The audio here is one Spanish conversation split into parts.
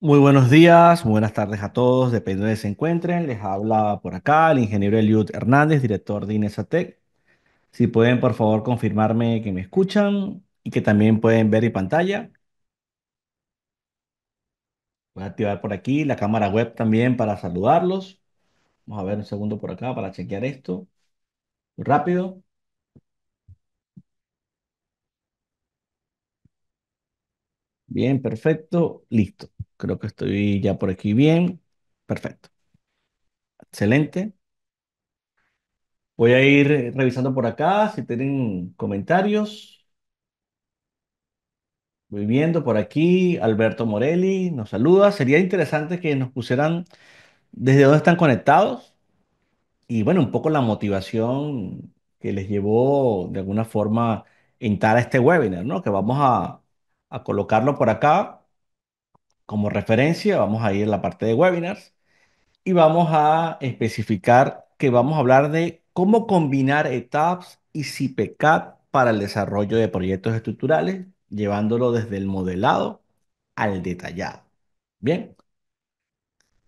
Muy buenos días, muy buenas tardes a todos, depende de donde se encuentren. Les habla por acá el ingeniero Eliud Hernández, director de Inesatec. Si pueden, por favor, confirmarme que me escuchan y que también pueden ver mi pantalla. Voy a activar por aquí la cámara web también para saludarlos. Vamos a ver un segundo por acá para chequear esto. Muy rápido. Bien, perfecto. Listo. Creo que estoy ya por aquí bien. Perfecto. Excelente. Voy a ir revisando por acá si tienen comentarios. Voy viendo por aquí, Alberto Morelli nos saluda. Sería interesante que nos pusieran desde dónde están conectados y bueno, un poco la motivación que les llevó de alguna forma a entrar a este webinar, ¿no? Que vamos a colocarlo por acá como referencia. Vamos a ir a la parte de webinars y vamos a especificar que vamos a hablar de cómo combinar ETAPS y CPCAT para el desarrollo de proyectos estructurales, llevándolo desde el modelado al detallado. Bien,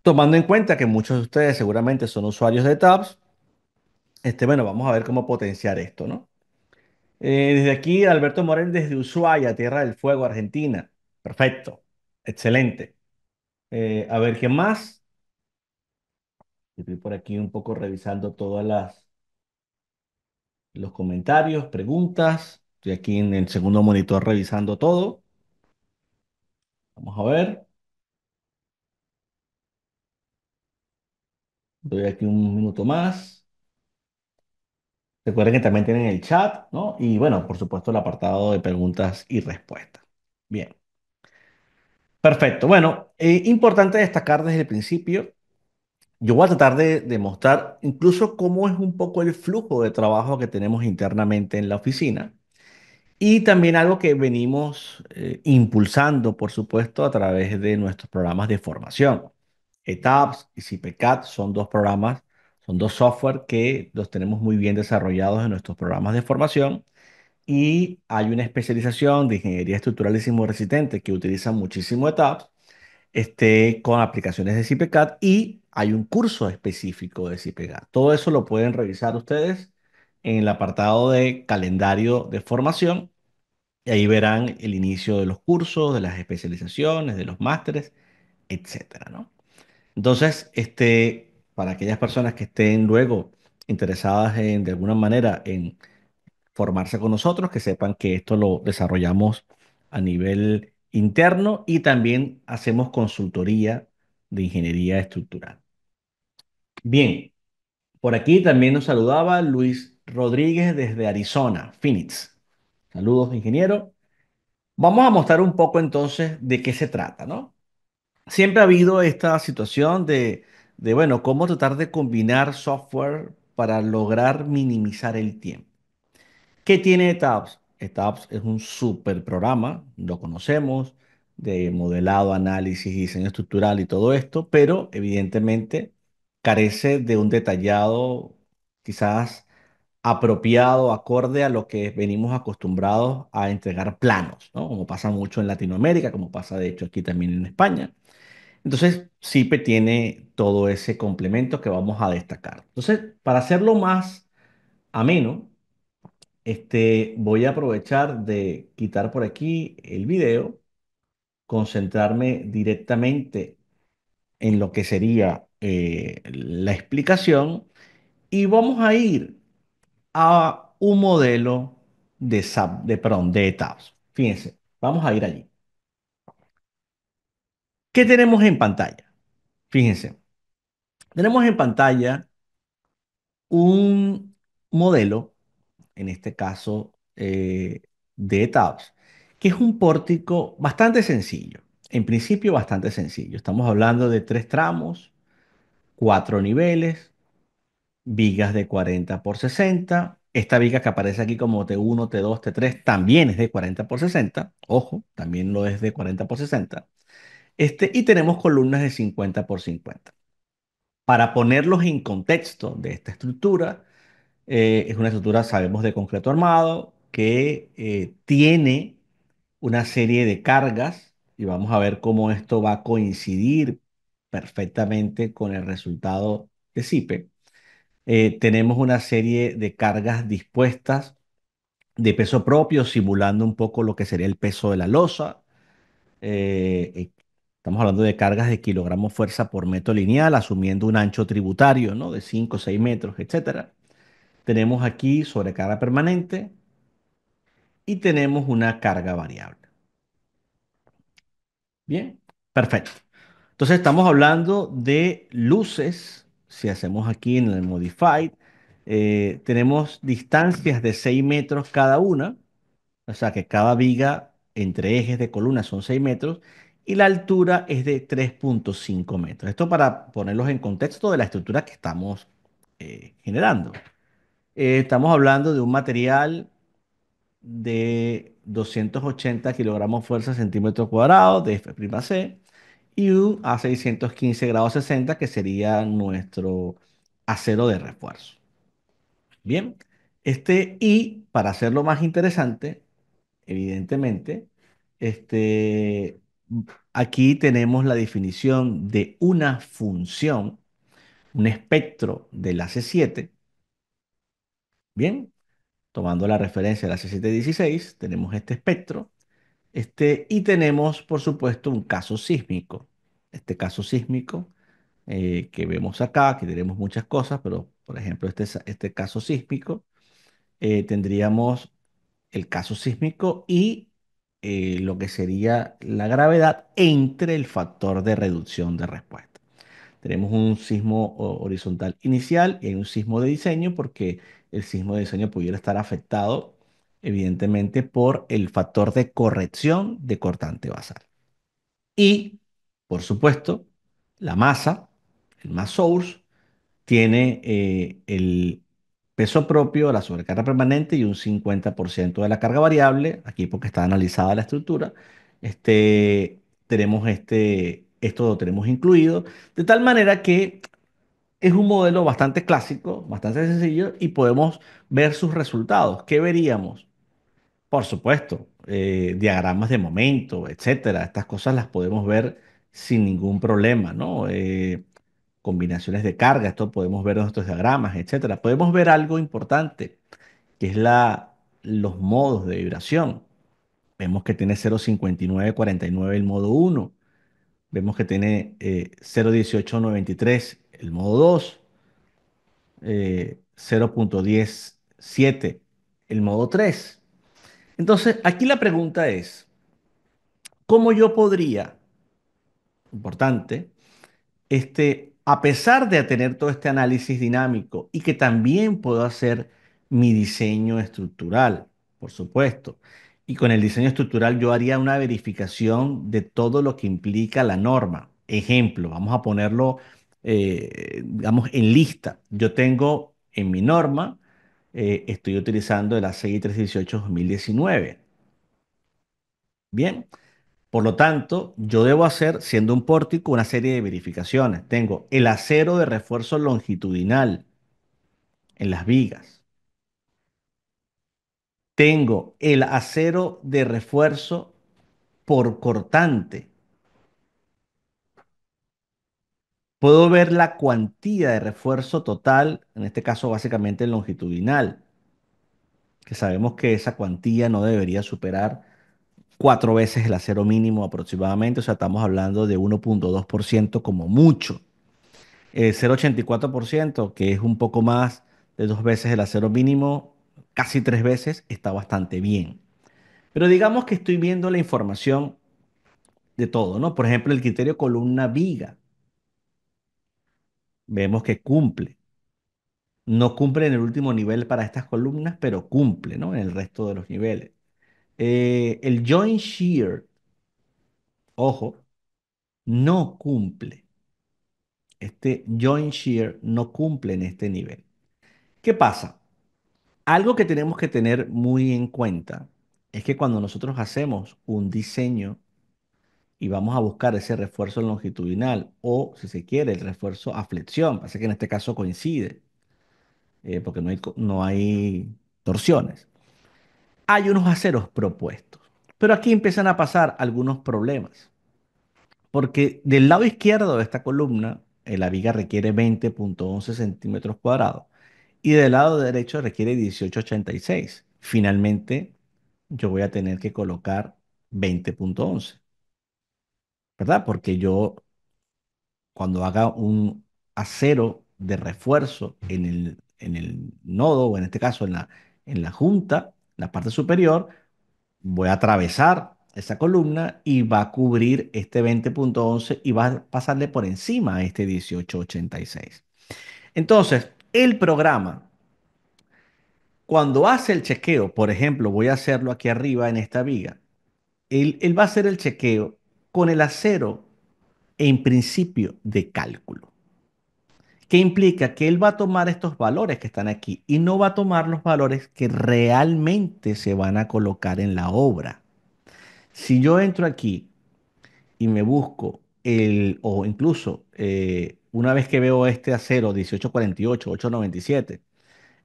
tomando en cuenta que muchos de ustedes seguramente son usuarios de ETAPS, bueno, vamos a ver cómo potenciar esto, ¿no? Desde aquí, Alberto Morel, desde Ushuaia, Tierra del Fuego, Argentina. Perfecto, excelente. A ver, ¿qué más? Estoy por aquí un poco revisando todas los comentarios, preguntas. Estoy aquí en el segundo monitor revisando todo. Vamos a ver. Doy aquí un minuto más. Recuerden que también tienen el chat, ¿no? Y bueno, por supuesto, el apartado de preguntas y respuestas. Bien, perfecto. Bueno, importante destacar desde el principio. Yo voy a tratar de mostrar incluso cómo es un poco el flujo de trabajo que tenemos internamente en la oficina. Y también algo que venimos impulsando, por supuesto, a través de nuestros programas de formación. ETAPS y CPCAT son dos programas, son dos software que los tenemos muy bien desarrollados en nuestros programas de formación. Y hay una especialización de ingeniería estructural y sismo resistente que utiliza muchísimo ETAPS, con aplicaciones de CPCAT, y hay un curso específico de CPCAT. Todo eso lo pueden revisar ustedes en el apartado de calendario de formación y ahí verán el inicio de los cursos, de las especializaciones, de los másteres, etcétera, ¿no? Entonces, para aquellas personas que estén luego interesadas en, de alguna manera, en formarse con nosotros, que sepan que esto lo desarrollamos a nivel interno y también hacemos consultoría de ingeniería estructural. Bien, por aquí también nos saludaba Luis Rodríguez desde Arizona, Phoenix. Saludos, ingeniero. Vamos a mostrar un poco entonces de qué se trata, ¿no? Siempre ha habido esta situación bueno, cómo tratar de combinar software para lograr minimizar el tiempo. ¿Qué tiene ETAPS? ETAPS es un super programa, lo conocemos, de modelado, análisis, diseño estructural y todo esto, pero evidentemente carece de un detallado quizás apropiado, acorde a lo que venimos acostumbrados a entregar planos, ¿no? Como pasa mucho en Latinoamérica, como pasa de hecho aquí también en España. Entonces, SIPE tiene todo ese complemento que vamos a destacar. Entonces, para hacerlo más ameno, voy a aprovechar de quitar por aquí el video, concentrarme directamente en lo que sería la explicación y vamos a ir a un modelo perdón, de etapas. Fíjense, vamos a ir allí. ¿Qué tenemos en pantalla? Fíjense, tenemos en pantalla un modelo, en este caso de etapas, que es un pórtico bastante sencillo. En principio, bastante sencillo. Estamos hablando de tres tramos, cuatro niveles, vigas de 40 por 60. Esta viga que aparece aquí como T1, T2, T3 también es de 40 por 60. Ojo, también lo es de 40 por 60. Y tenemos columnas de 50 por 50. Para ponerlos en contexto de esta estructura, es una estructura, sabemos, de concreto armado que tiene una serie de cargas. y vamos a ver cómo esto va a coincidir perfectamente con el resultado de CIPE. Tenemos una serie de cargas dispuestas de peso propio, simulando un poco lo que sería el peso de la losa. Estamos hablando de cargas de kilogramos fuerza por metro lineal, asumiendo un ancho tributario, ¿no? De 5 o 6 metros, etcétera. Tenemos aquí sobrecarga permanente y tenemos una carga variable. Bien, perfecto. Entonces estamos hablando de luces. Si hacemos aquí en el Modified, tenemos distancias de 6 metros cada una. O sea que cada viga entre ejes de columna son 6 metros y la altura es de 3,5 metros. Esto para ponerlos en contexto de la estructura que estamos generando. Estamos hablando de un material de 280 kilogramos fuerza centímetro cuadrado de F'C y un A615 grados 60 que sería nuestro acero de refuerzo. Bien, y para hacerlo más interesante, evidentemente, este, aquí tenemos la definición de una función, un espectro de la C7. Bien, tomando la referencia de la C716, tenemos este espectro. Y tenemos, por supuesto, un caso sísmico. Este caso sísmico que vemos acá, que diremos muchas cosas, pero por ejemplo, este caso sísmico, tendríamos el caso sísmico y lo que sería la gravedad entre el factor de reducción de respuesta. Tenemos un sismo horizontal inicial y hay un sismo de diseño porque el sismo de diseño pudiera estar afectado evidentemente por el factor de corrección de cortante basal. Y, por supuesto, la masa, el mass source, tiene el peso propio, la sobrecarga permanente y un 50% de la carga variable, aquí porque está analizada la estructura. Tenemos esto lo tenemos incluido, de tal manera que es un modelo bastante clásico, bastante sencillo y podemos ver sus resultados. ¿Qué veríamos? Por supuesto, diagramas de momento, etcétera. Estas cosas las podemos ver sin ningún problema, ¿no? Combinaciones de carga, esto podemos ver en nuestros diagramas, etcétera. Podemos ver algo importante, que es los modos de vibración. Vemos que tiene 0,5949 el modo uno. Vemos que tiene 0,1893 el modo 2, 0,107 el modo 3. Entonces, aquí la pregunta es, ¿cómo yo podría, importante, a pesar de tener todo este análisis dinámico y que también puedo hacer mi diseño estructural, por supuesto, y con el diseño estructural yo haría una verificación de todo lo que implica la norma? Ejemplo, vamos a ponerlo, digamos, en lista. Yo tengo en mi norma, estoy utilizando el ACI 318-2019. Bien. Por lo tanto, yo debo hacer, siendo un pórtico, una serie de verificaciones. Tengo el acero de refuerzo longitudinal en las vigas. Tengo el acero de refuerzo por cortante. Puedo ver la cuantía de refuerzo total, en este caso básicamente longitudinal, que sabemos que esa cuantía no debería superar 4 veces el acero mínimo aproximadamente, o sea, estamos hablando de 1,2% como mucho. 0,84%, que es un poco más de 2 veces el acero mínimo, casi 3 veces, está bastante bien. Pero digamos que estoy viendo la información de todo, ¿no? Por ejemplo, el criterio columna viga, vemos que cumple. No cumple en el último nivel para estas columnas, pero cumple, ¿no? En el resto de los niveles. El joint shear, ojo, no cumple. Este joint shear no cumple en este nivel. ¿Qué pasa? Algo que tenemos que tener muy en cuenta es que cuando nosotros hacemos un diseño y vamos a buscar ese refuerzo longitudinal o, si se quiere, el refuerzo a flexión, pasa que en este caso coincide, porque no hay torsiones, hay unos aceros propuestos. Pero aquí empiezan a pasar algunos problemas, porque del lado izquierdo de esta columna, la viga requiere 20,11 centímetros cuadrados y del lado derecho requiere 18,86. Finalmente, yo voy a tener que colocar 20,11, ¿verdad? Porque yo cuando haga un acero de refuerzo en el nodo, o en este caso en la junta, la parte superior, voy a atravesar esa columna y va a cubrir este 20,11 y va a pasarle por encima a este 18,86. Entonces, el programa, cuando hace el chequeo, por ejemplo, voy a hacerlo aquí arriba en esta viga, él va a hacer el chequeo con el acero en principio de cálculo, que implica que él va a tomar estos valores que están aquí y no va a tomar los valores que realmente se van a colocar en la obra. Si yo entro aquí y me busco o incluso una vez que veo este acero 1848, 897,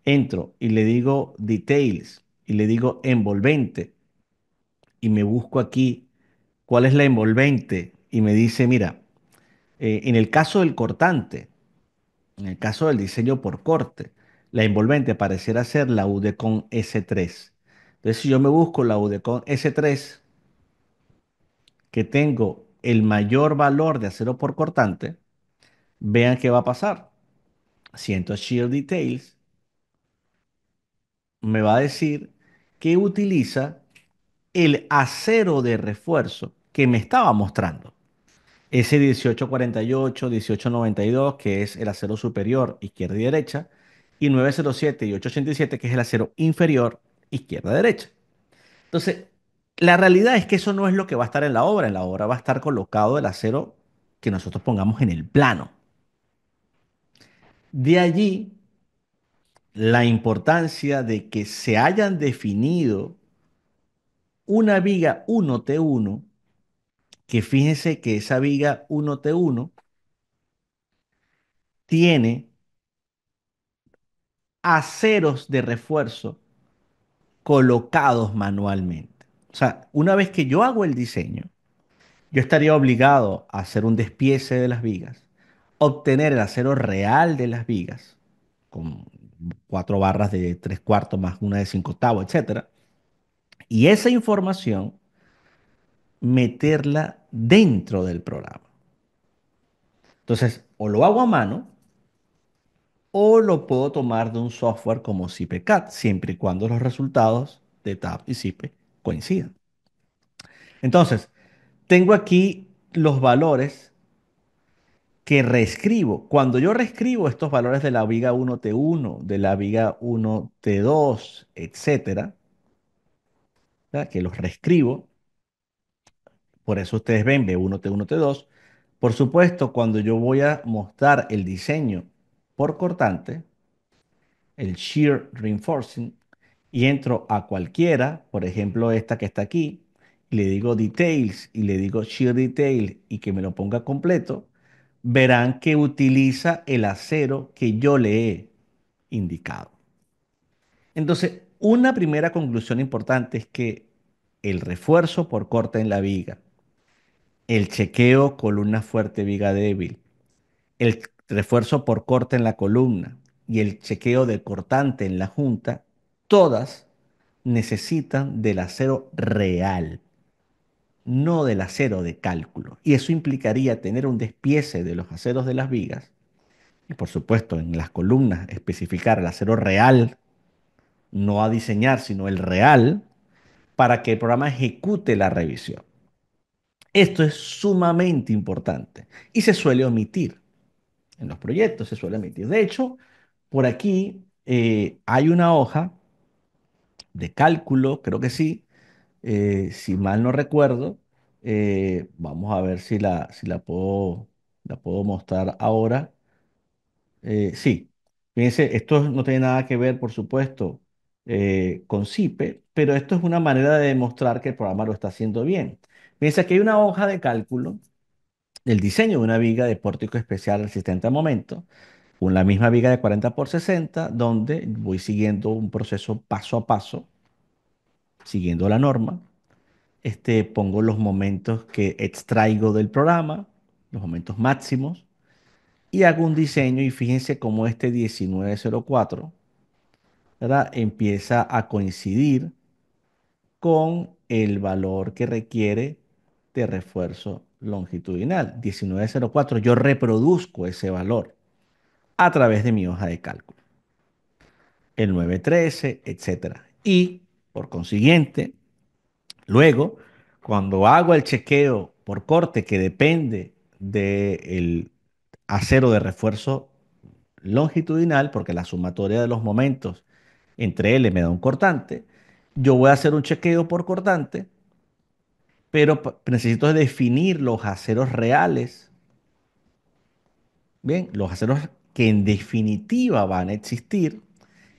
entro y le digo details y le digo envolvente y me busco aquí cuál es la envolvente y me dice, mira, en el caso del cortante, en el caso del diseño por corte, la envolvente pareciera ser la UDECON S3. Entonces, si yo me busco la UDECON S3, que tengo el mayor valor de acero por cortante, vean qué va a pasar. Si entro a Shear Details, me va a decir que utiliza el acero de refuerzo que me estaba mostrando. Ese 1848, 1892, que es el acero superior, izquierda y derecha, y 907 y 887, que es el acero inferior, izquierda y derecha. Entonces, la realidad es que eso no es lo que va a estar en la obra. En la obra va a estar colocado el acero que nosotros pongamos en el plano. De allí la importancia de que se hayan definido una viga 1T1, que fíjense que esa viga 1T1 tiene aceros de refuerzo colocados manualmente. O sea, una vez que yo hago el diseño, yo estaría obligado a hacer un despiece de las vigas, obtener el acero real de las vigas, con 4 barras de 3/4 más una de 5/8, etcétera, y esa información meterla dentro del programa. Entonces, o lo hago a mano o lo puedo tomar de un software como CipeCAD, siempre y cuando los resultados de TAP y Cipe coincidan. Entonces, tengo aquí los valores que reescribo. Cuando yo reescribo estos valores de la viga 1T1, de la viga 1T2, etcétera, ¿verdad? Que los reescribo, por eso ustedes ven B1, T1, T2. Por supuesto, cuando yo voy a mostrar el diseño por cortante, el Shear Reinforcing, y entro a cualquiera, por ejemplo esta que está aquí, y le digo Details y le digo Shear Detail y que me lo ponga completo, verán que utiliza el acero que yo le he indicado. Entonces, una primera conclusión importante es que el refuerzo por corte en la viga, el chequeo columna fuerte, viga débil, el refuerzo por corte en la columna y el chequeo de cortante en la junta, todas necesitan del acero real, no del acero de cálculo. Y eso implicaría tener un despiece de los aceros de las vigas y por supuesto en las columnas especificar el acero real, no a diseñar, sino el real, para que el programa ejecute la revisión. Esto es sumamente importante y se suele omitir. En los proyectos se suele emitir. De hecho, por aquí hay una hoja de cálculo, creo que sí, si mal no recuerdo. Vamos a ver si la puedo mostrar ahora. Sí, fíjense, esto no tiene nada que ver, por supuesto, con CIPE, pero esto es una manera de demostrar que el programa lo está haciendo bien. Fíjense que hay una hoja de cálculo del diseño de una viga de pórtico especial resistente a momento con la misma viga de 40 por 60, donde voy siguiendo un proceso paso a paso, siguiendo la norma. pongo los momentos que extraigo del programa, los momentos máximos, y hago un diseño y fíjense cómo este 1904, ¿verdad? Empieza a coincidir con el valor que requiere de refuerzo longitudinal. 1904, yo reproduzco ese valor a través de mi hoja de cálculo. El 913, etcétera. Y, por consiguiente, luego, cuando hago el chequeo por corte que depende del acero de refuerzo longitudinal, porque la sumatoria de los momentos entre L me da un cortante, yo voy a hacer un chequeo por cortante, pero necesito definir los aceros reales, bien, los aceros que en definitiva van a existir,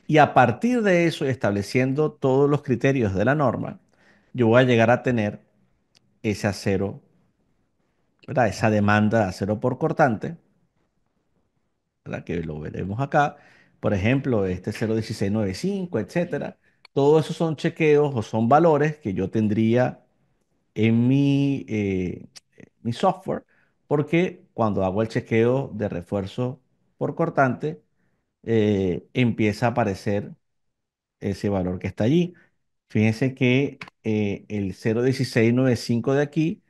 y a partir de eso, estableciendo todos los criterios de la norma, yo voy a llegar a tener ese acero, ¿verdad? Esa demanda de acero por cortante, ¿verdad? Que lo veremos acá. Por ejemplo, este 01695, etcétera. Todo eso son chequeos o son valores que yo tendría en mi software, porque cuando hago el chequeo de refuerzo por cortante, empieza a aparecer ese valor que está allí. Fíjense que el 01695 de aquí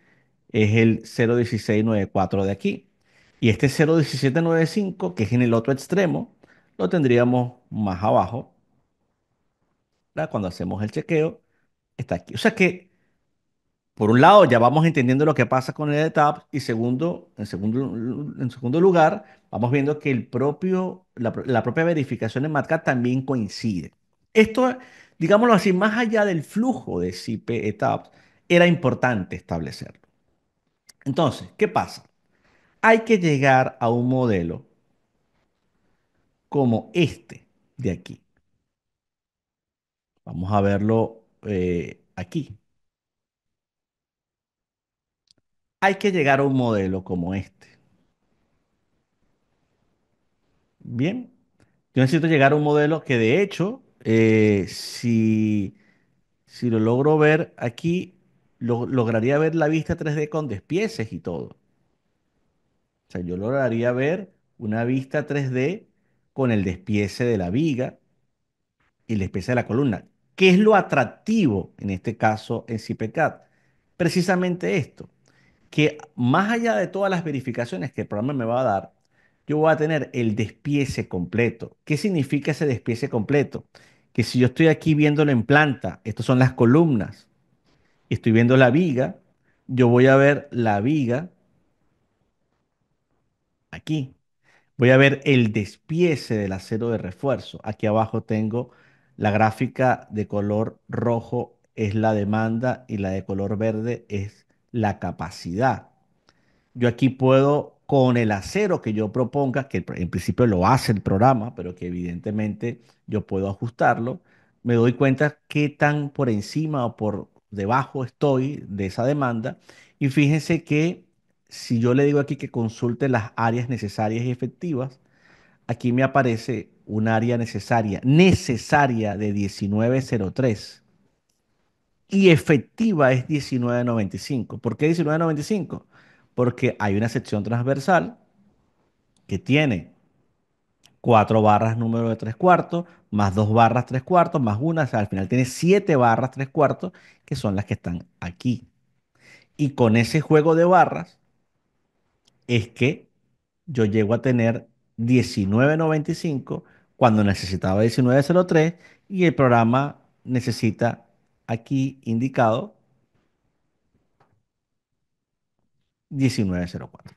es el 01694 de aquí. Y este 01795, que es en el otro extremo, lo tendríamos más abajo, ¿verdad? Cuando hacemos el chequeo, está aquí. O sea que, por un lado, ya vamos entendiendo lo que pasa con el ETAP y en segundo lugar, vamos viendo que la propia verificación en MATCAD también coincide. Esto, digámoslo así, más allá del flujo de SIPE ETAP, era importante establecerlo. Entonces, ¿qué pasa? Hay que llegar a un modelo como este de aquí. Vamos a verlo aquí. Hay que llegar a un modelo como este. Bien, yo necesito llegar a un modelo que de hecho, si lo logro ver aquí, lograría ver la vista 3D con despieces y todo. O sea, yo lograría ver una vista 3D con el despiece de la viga y la especie de la columna. ¿Qué es lo atractivo en este caso en CPCAD? Precisamente esto, que más allá de todas las verificaciones que el programa me va a dar, yo voy a tener el despiece completo. ¿Qué significa ese despiece completo? Que si yo estoy aquí viéndolo en planta, estas son las columnas, y estoy viendo la viga, yo voy a ver la viga aquí. Voy a ver el despiece del acero de refuerzo. Aquí abajo tengo la gráfica de color rojo es la demanda y la de color verde es la capacidad. Yo aquí puedo, con el acero que yo proponga, que en principio lo hace el programa, pero que evidentemente yo puedo ajustarlo, me doy cuenta qué tan por encima o por debajo estoy de esa demanda. Y fíjense que si yo le digo aquí que consulte las áreas necesarias y efectivas, aquí me aparece un área necesaria de 1903 y efectiva es 1995. ¿Por qué 1995? Porque hay una sección transversal que tiene 4 barras número de 3/4, más 2 barras 3/4, más una, o sea, al final tiene 7 barras 3/4, que son las que están aquí. Y con ese juego de barras es que yo llego a tener 1995 cuando necesitaba 1903 y el programa necesita aquí indicado 1904.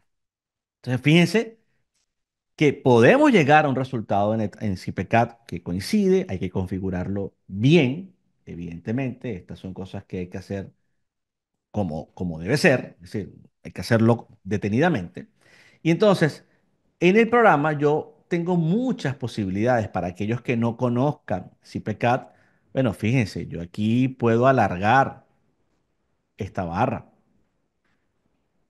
Entonces, fíjense que podemos llegar a un resultado en CPCAD que coincide, hay que configurarlo bien, evidentemente, estas son cosas que hay que hacer como debe ser, es decir, hay que hacerlo detenidamente. Y entonces, en el programa yo tengo muchas posibilidades para aquellos que no conozcan CPCAD. Bueno, fíjense, yo aquí puedo alargar esta barra.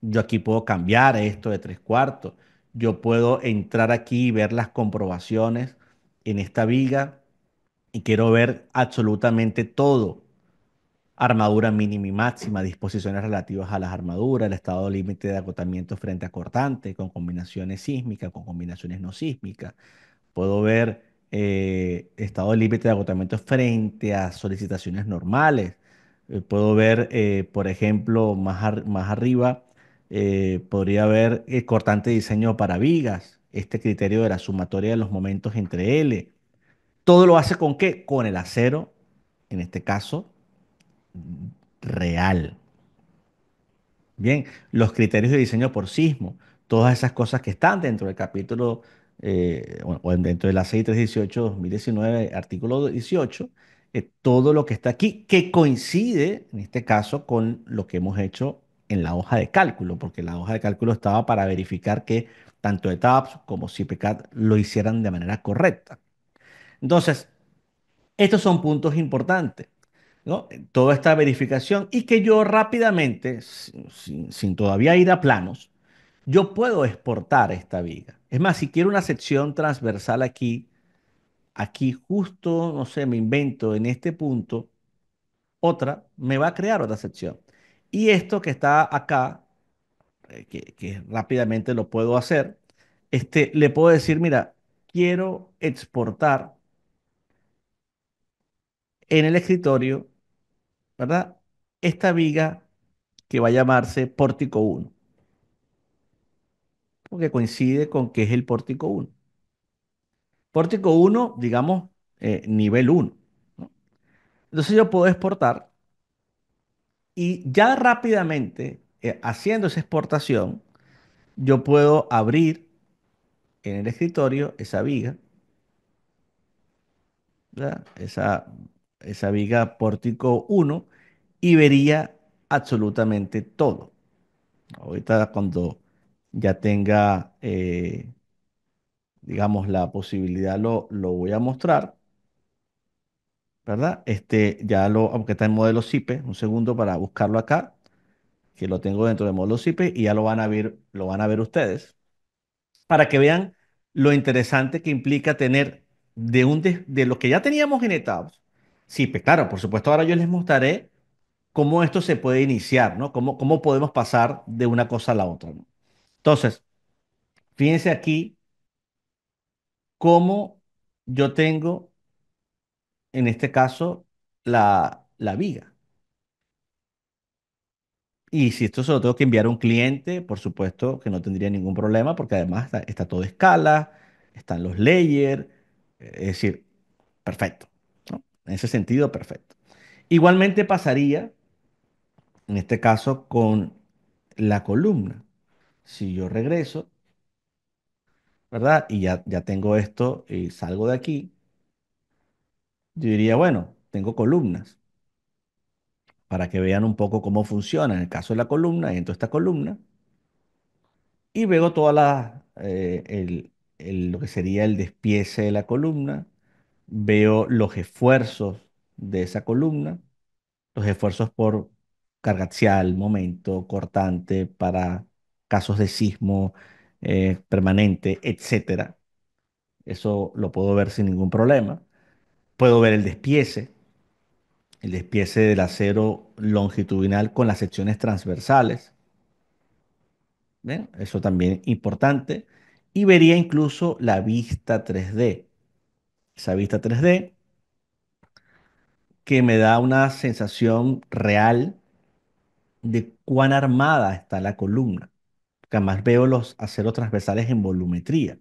Yo aquí puedo cambiar esto de 3/4. Yo puedo entrar aquí y ver las comprobaciones en esta viga y quiero ver absolutamente todo. armadura mínima y máxima, disposiciones relativas a las armaduras, el estado límite de agotamiento frente a cortante, con combinaciones sísmicas, con combinaciones no sísmicas. Puedo ver estado límite de agotamiento frente a solicitaciones normales. Puedo ver, por ejemplo, más arriba, podría ver el cortante diseño para vigas, este criterio de la sumatoria de los momentos entre L. Todo lo hace con qué? Con el acero, en este caso, real. Bien, los criterios de diseño por sismo, todas esas cosas que están dentro del capítulo, dentro de la 6318-2019, artículo 18, todo lo que está aquí, que coincide en este caso con lo que hemos hecho en la hoja de cálculo, porque la hoja de cálculo estaba para verificar que tanto ETABS como CIPECAT lo hicieran de manera correcta. Entonces, estos son puntos importantes, ¿no? Toda esta verificación y que yo rápidamente, sin todavía ir a planos, yo puedo exportar esta viga. Es más, si quiero una sección transversal aquí justo, no sé, me invento en este punto, otra, me va a crear otra sección. Y esto que está acá, que rápidamente lo puedo hacer, le puedo decir, mira, quiero exportar en el escritorio, ¿verdad? Esta viga que va a llamarse pórtico uno, porque coincide con que es el pórtico uno. Pórtico uno, digamos, nivel uno, ¿no? Entonces yo puedo exportar y ya rápidamente, haciendo esa exportación, yo puedo abrir en el escritorio esa viga, ¿verdad? Esa viga pórtico uno y vería absolutamente todo. Ahorita cuando ya tenga, digamos, la posibilidad, lo voy a mostrar, ¿verdad? Aunque está en modelo CIPE, un segundo para buscarlo acá, que lo tengo dentro de modelo CIPE y ya lo van a ver ustedes, para que vean lo interesante que implica tener de lo que ya teníamos en ETABS. CIPE, claro, por supuesto, ahora yo les mostraré cómo esto se puede iniciar, ¿no? Cómo podemos pasar de una cosa a la otra, ¿no? Entonces, fíjense aquí cómo yo tengo, en este caso, la viga. Y si esto se lo tengo que enviar a un cliente, por supuesto que no tendría ningún problema, porque además está todo a escala, están los layers, es decir, perfecto, ¿no? En ese sentido, perfecto. Igualmente pasaría, en este caso, con la columna. Si yo regreso, ¿verdad? Y ya tengo esto y salgo de aquí, yo diría, bueno, tengo columnas para que vean un poco cómo funciona. En el caso de la columna, entro a esta columna y veo lo que sería el despiece de la columna, veo los esfuerzos de esa columna, los esfuerzos por carga axial, momento, cortante, para casos de sismo permanente, etcétera. Eso lo puedo ver sin ningún problema. Puedo ver el despiece del acero longitudinal con las secciones transversales. ¿Ven? Eso también importante. Y vería incluso la vista 3D. Esa vista 3D que me da una sensación real de cuán armada está la columna. Que además veo los aceros transversales en volumetría.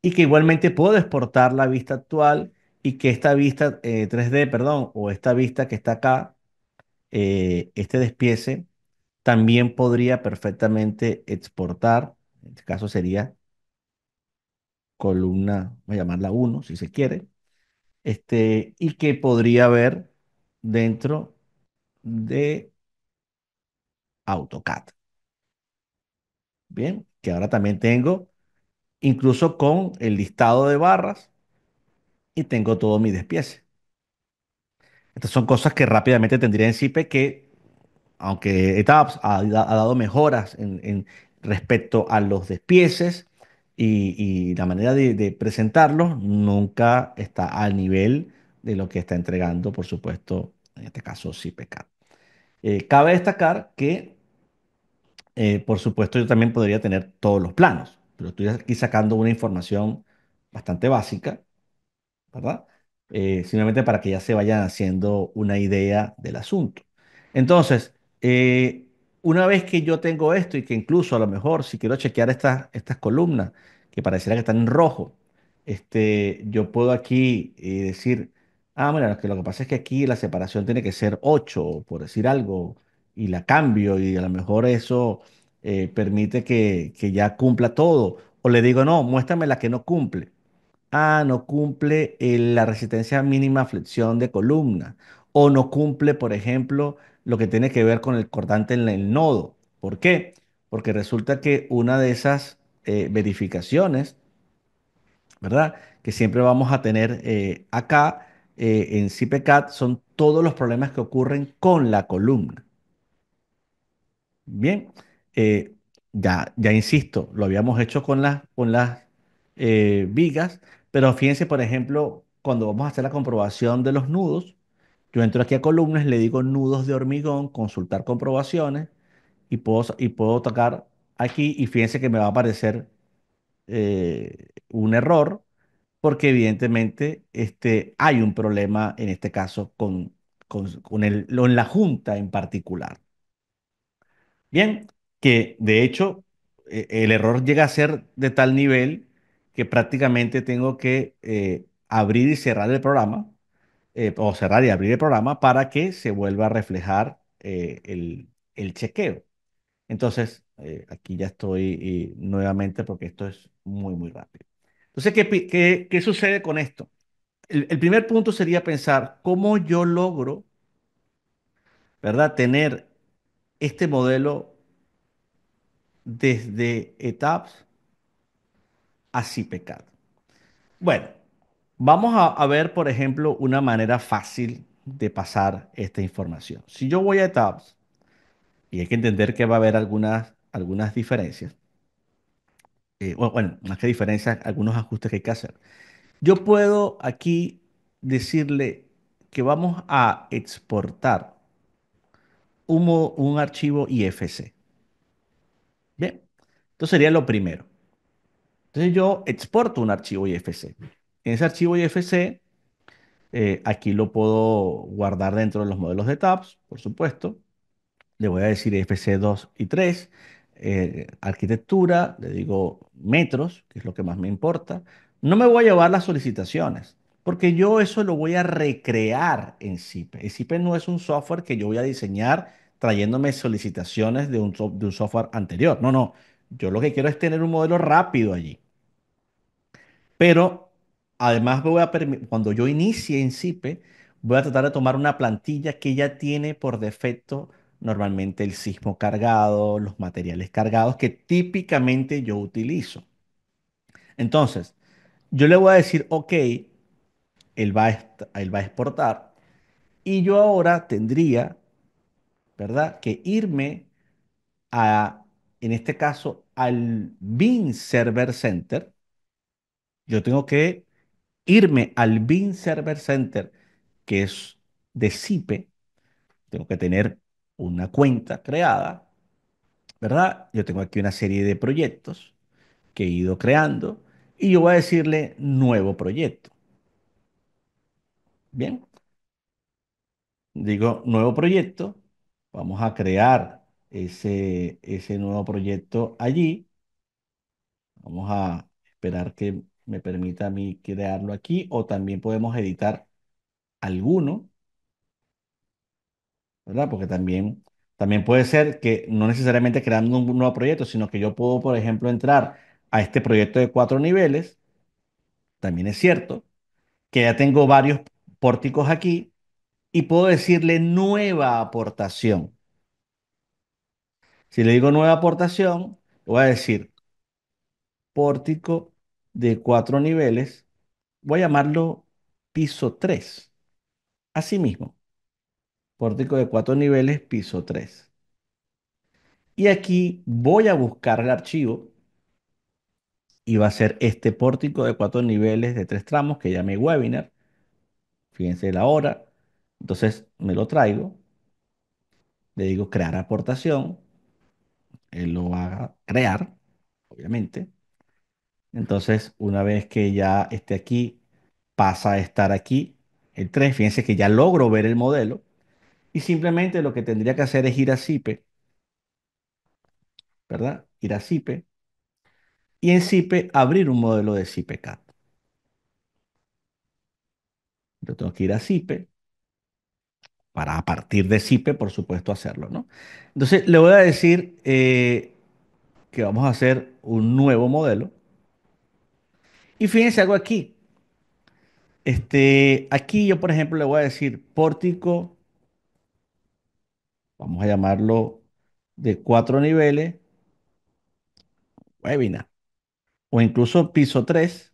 Y que igualmente puedo exportar la vista actual y que esta vista 3D, perdón, o esta vista que está acá, este despiece, también podría perfectamente exportar. En este caso sería columna, voy a llamarla uno si se quiere, y que podría ver dentro de AutoCAD. Bien, que ahora también tengo, incluso con el listado de barras y tengo todo mi despiece. Estas son cosas que rápidamente tendría en CIPE que, aunque ETAPS ha dado mejoras respecto a los despieces y la manera de presentarlos, nunca está al nivel de lo que está entregando, por supuesto, en este caso CPCAT. Cabe destacar que, por supuesto, yo también podría tener todos los planos, pero estoy aquí sacando una información bastante básica, ¿verdad? Simplemente para que ya se vayan haciendo una idea del asunto. Entonces, una vez que yo tengo esto y que incluso a lo mejor si quiero chequear estas columnas que pareciera que están en rojo, yo puedo aquí decir, mira, que lo que pasa es que aquí la separación tiene que ser 8 por decir algo, y la cambio y a lo mejor eso permite que ya cumpla todo. O le digo, no, muéstrame la que no cumple. No cumple la resistencia mínima a flexión de columna. O no cumple, por ejemplo, lo que tiene que ver con el cortante en el nodo. ¿Por qué? Porque resulta que una de esas verificaciones, ¿verdad? Que siempre vamos a tener acá en CPCAT son todos los problemas que ocurren con la columna. Bien, eh, ya insisto, lo habíamos hecho con las vigas, pero fíjense, por ejemplo, cuando vamos a hacer la comprobación de los nudos, yo entro aquí a columnas, le digo nudos de hormigón, consultar comprobaciones y puedo tocar aquí y fíjense que me va a aparecer un error porque evidentemente hay un problema en este caso con la junta en particular. Bien, que de hecho el error llega a ser de tal nivel que prácticamente tengo que abrir y cerrar el programa, o cerrar y abrir el programa para que se vuelva a reflejar el chequeo. Entonces, aquí ya estoy nuevamente porque esto es muy, muy rápido. Entonces, ¿qué sucede con esto? El primer punto sería pensar cómo yo logro, ¿verdad?, tener este modelo desde etapas a CPCAD. Bueno, vamos a ver, por ejemplo, una manera fácil de pasar esta información. Si yo voy a etapas, y hay que entender que va a haber algunas diferencias, bueno, más que diferencias, algunos ajustes que hay que hacer. Yo puedo aquí decirle que vamos a exportar un archivo IFC. Bien, entonces sería lo primero. Entonces yo exporto un archivo IFC. En ese archivo IFC, aquí lo puedo guardar dentro de los modelos de tabs, por supuesto. Le voy a decir FC2 y 3. Arquitectura, le digo metros, que es lo que más me importa. No me voy a llevar las solicitaciones, porque yo eso lo voy a recrear en SIPE. El SIPE no es un software que yo voy a diseñar trayéndome solicitaciones de un software anterior. No, no. Yo lo que quiero es tener un modelo rápido allí. Pero además cuando yo inicie en Cipe, voy a tratar de tomar una plantilla que ya tiene por defecto normalmente el sismo cargado, los materiales cargados que típicamente yo utilizo. Entonces, yo le voy a decir, ok, él va a exportar y yo ahora tendría, ¿verdad?, que irme en este caso, al Bean Server Center. Yo tengo que irme al Bean Server Center, que es de Cipe, tengo que tener una cuenta creada, ¿verdad? Yo tengo aquí una serie de proyectos que he ido creando y yo voy a decirle nuevo proyecto. Bien, digo nuevo proyecto, vamos a crear ese nuevo proyecto allí. Vamos a esperar que me permita a mí crearlo aquí o también podemos editar alguno. ¿Verdad? Porque también puede ser que no necesariamente creando un nuevo proyecto, sino que yo puedo, por ejemplo, entrar a este proyecto de 4 niveles. También es cierto que ya tengo varios pórticos aquí y puedo decirle nueva aportación. Si le digo nueva aportación, le voy a decir pórtico de 4 niveles. Voy a llamarlo piso 3. Así mismo, pórtico de 4 niveles, piso 3. Y aquí voy a buscar el archivo y va a ser este pórtico de 4 niveles de 3 tramos que llamé webinar. Fíjense la hora. Entonces me lo traigo, le digo crear aportación, él lo va a crear, obviamente. Entonces, una vez que ya esté aquí, pasa a estar aquí el 3. Fíjense que ya logro ver el modelo y simplemente lo que tendría que hacer es ir a Zipe, ¿verdad? Ir a Zipe y en Zipe abrir un modelo de ZipeCAD. Yo tengo que ir a Zipe para a partir de Zipe, por supuesto, hacerlo, ¿no? Entonces, le voy a decir que vamos a hacer un nuevo modelo. Y fíjense algo aquí. Aquí yo, por ejemplo, le voy a decir pórtico, vamos a llamarlo de 4 niveles, webinar. O incluso piso 3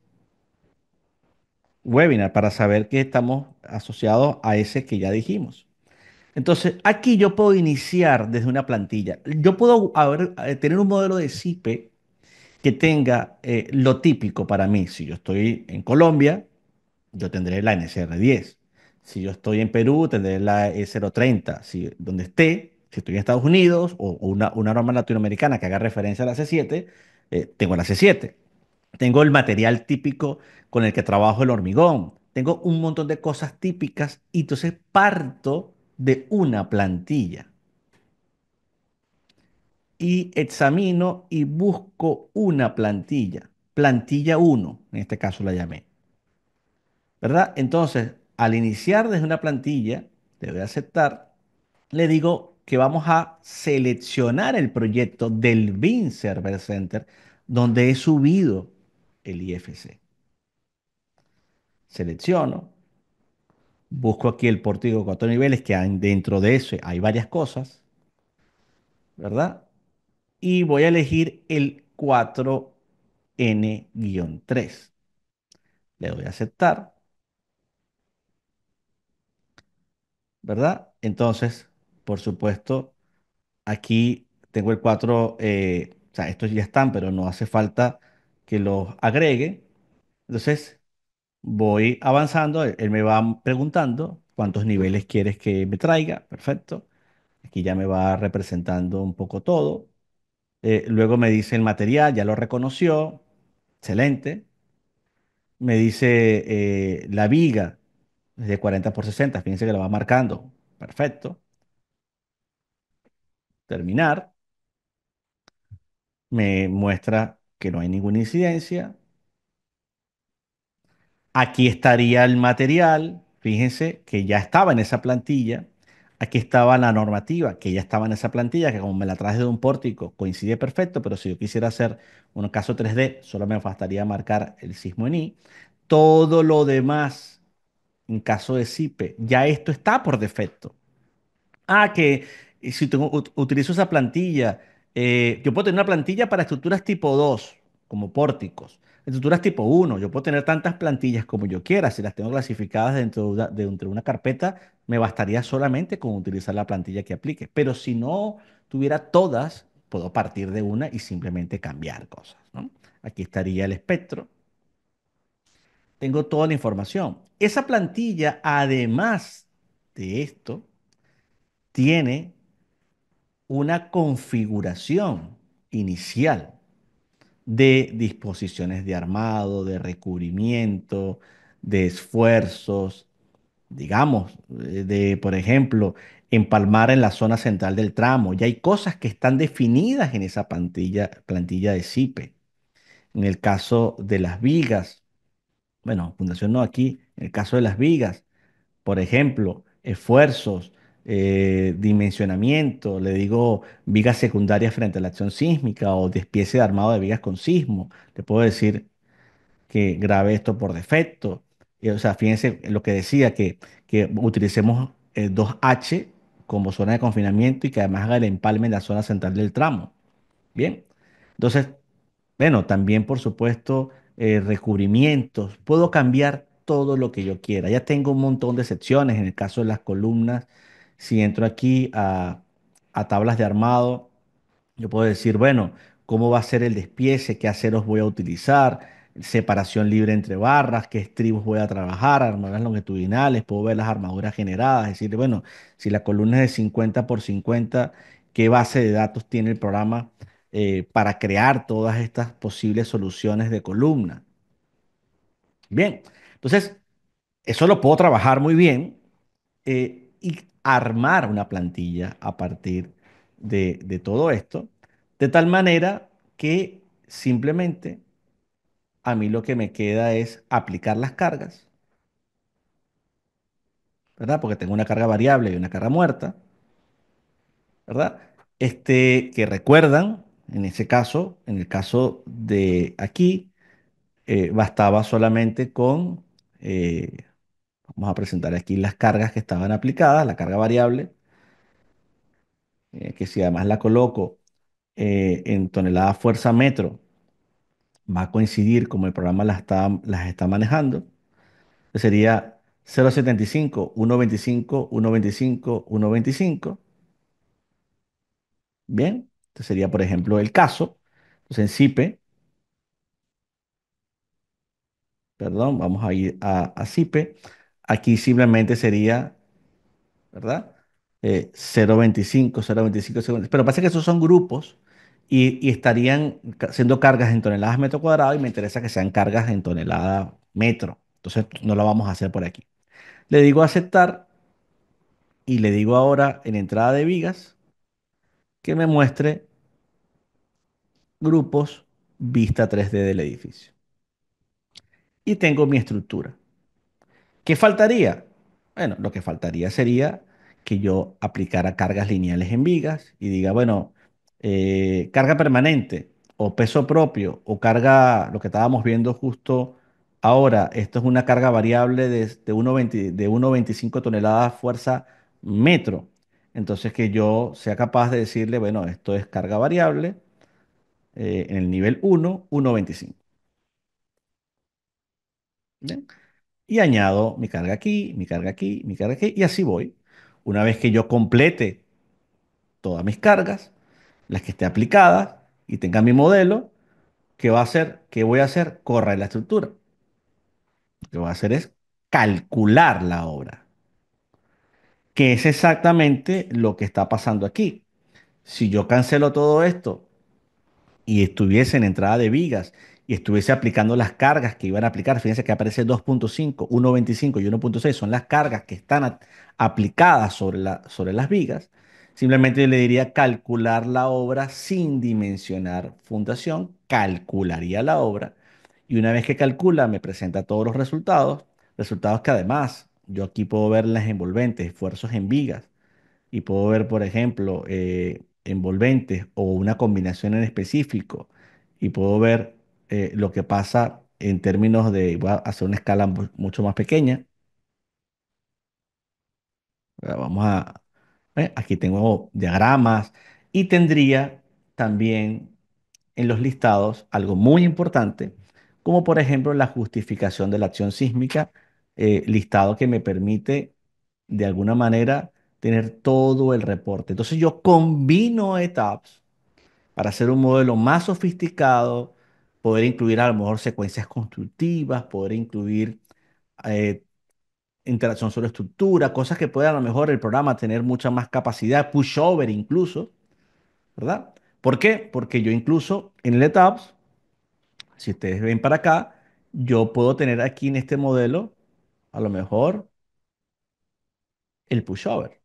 webinar, para saber que estamos asociados a ese que ya dijimos. Entonces, aquí yo puedo iniciar desde una plantilla. Yo puedo tener un modelo de CIPE que tenga lo típico para mí. Si yo estoy en Colombia, yo tendré la NCR10. Si yo estoy en Perú, tendré la E030. Si, donde esté, si estoy en Estados Unidos o una norma latinoamericana que haga referencia a la C7, tengo la C7. Tengo el material típico con el que trabajo el hormigón. Tengo un montón de cosas típicas y entonces parto de una plantilla y examino y busco una plantilla. Plantilla uno, en este caso la llamé. ¿Verdad? Entonces, al iniciar desde una plantilla, le doy a aceptar, le digo que vamos a seleccionar el proyecto del BIM Server Center donde he subido el IFC. Selecciono, busco aquí el pórtico 4 niveles, que dentro de eso hay varias cosas, ¿verdad? Y voy a elegir el 4N-3. Le doy a aceptar, ¿verdad? Entonces, por supuesto, aquí tengo el 4, o sea, estos ya están, pero no hace falta que los agregue. Entonces, voy avanzando, él me va preguntando cuántos niveles quieres que me traiga. Perfecto. Aquí ya me va representando un poco todo. Luego me dice el material, ya lo reconoció. Excelente. Me dice la viga es de 40 por 60. Fíjense que lo va marcando. Perfecto. Terminar. Me muestra que no hay ninguna incidencia. Aquí estaría el material. Fíjense que ya estaba en esa plantilla. Aquí estaba la normativa, que ya estaba en esa plantilla, que como me la traje de un pórtico, coincide perfecto, pero si yo quisiera hacer un caso 3D, solo me bastaría marcar el sismo en I. Todo lo demás, en caso de SIPE, ya esto está por defecto. Que si utilizo esa plantilla, yo puedo tener una plantilla para estructuras tipo 2 como pórticos. Estructuras tipo 1 yo puedo tener tantas plantillas como yo quiera. Si las tengo clasificadas dentro de una carpeta, me bastaría solamente con utilizar la plantilla que aplique. Pero si no tuviera todas, puedo partir de una y simplemente cambiar cosas, ¿no? Aquí estaría el espectro. Tengo toda la información. Esa plantilla, además de esto, tiene una configuración inicial de disposiciones de armado, de recubrimiento, de esfuerzos, digamos, por ejemplo, empalmar en la zona central del tramo. Ya hay cosas que están definidas en esa plantilla de CIPE. En el caso de las vigas, bueno, Fundación no aquí, en el caso de las vigas, por ejemplo, esfuerzos, dimensionamiento, le digo vigas secundarias frente a la acción sísmica o despiece de armado de vigas con sismo. Le puedo decir que grabe esto por defecto. O sea, fíjense en lo que decía, que utilicemos 2H como zona de confinamiento y que además haga el empalme en la zona central del tramo. Bien. Entonces, bueno, también por supuesto recubrimientos. Puedo cambiar todo lo que yo quiera. Ya tengo un montón de secciones. En el caso de las columnas, si entro aquí a tablas de armado, yo puedo decir, bueno, cómo va a ser el despiece, qué aceros voy a utilizar, separación libre entre barras, qué estribos voy a trabajar, armaduras longitudinales, puedo ver las armaduras generadas, es decir, bueno, si la columna es de 50 por 50, ¿qué base de datos tiene el programa para crear todas estas posibles soluciones de columna? Bien, entonces, eso lo puedo trabajar muy bien y armar una plantilla a partir de todo esto, de tal manera que simplemente a mí lo que me queda es aplicar las cargas, ¿verdad? Porque tengo una carga variable y una carga muerta, ¿verdad? Que recuerdan, en ese caso, en el caso de aquí, bastaba solamente con, eh, vamos a presentar aquí las cargas que estaban aplicadas, la carga variable, que si además la coloco en toneladas fuerza metro, va a coincidir como el programa las está manejando. Sería 0,75, 1,25, 1,25, 1,25. Bien, este sería, por ejemplo, el caso. Entonces, en CIPE, perdón, vamos a ir a CIPE. Aquí simplemente sería, ¿verdad? 0,25, 0,25, 0,25. Pero pasa que esos son grupos y estarían siendo cargas en toneladas metro cuadrado y me interesa que sean cargas en tonelada metro. Entonces, no lo vamos a hacer por aquí. Le digo aceptar y le digo ahora en entrada de vigas que me muestre grupos vista 3D del edificio. Y tengo mi estructura. ¿Qué faltaría? Bueno, lo que faltaría sería que yo aplicara cargas lineales en vigas y diga, bueno, carga permanente o peso propio o carga, lo que estábamos viendo justo ahora, esto es una carga variable de 1,20 de 1,25 toneladas fuerza metro. Entonces que yo sea capaz de decirle, bueno, esto es carga variable en el nivel 1, 1,25. ¿Bien? Y añado mi carga aquí, mi carga aquí, mi carga aquí, y así voy. Una vez que yo complete todas mis cargas, las que esté aplicadas y tenga mi modelo, ¿qué va a hacer? ¿Qué voy a hacer? Correr la estructura. Lo que voy a hacer es calcular la obra, que es exactamente lo que está pasando aquí. Si yo cancelo todo esto y estuviese en entrada de vigas y estuviese aplicando las cargas que iban a aplicar, fíjense que aparece 2,5, 1,25 y 1,6 son las cargas que están aplicadas sobre las vigas. Simplemente le diría calcular la obra sin dimensionar fundación, calcularía la obra y una vez que calcula me presenta todos los resultados, resultados que además yo aquí puedo ver las envolventes, esfuerzos en vigas y puedo ver, por ejemplo, envolventes o una combinación en específico y puedo ver lo que pasa en términos de, voy a hacer una escala mucho más pequeña. Vamos a, aquí tengo diagramas y tendría también en los listados algo muy importante, como por ejemplo la justificación de la acción sísmica, listado que me permite de alguna manera tener todo el reporte. Entonces yo combino ETAPS para hacer un modelo más sofisticado, poder incluir a lo mejor secuencias constructivas, poder incluir eh, interacción sobre estructura, cosas que pueda a lo mejor el programa tener mucha más capacidad, pushover incluso, ¿verdad? ¿Por qué? Porque yo incluso en el ETAPS, si ustedes ven para acá, yo puedo tener aquí en este modelo a lo mejor el pushover,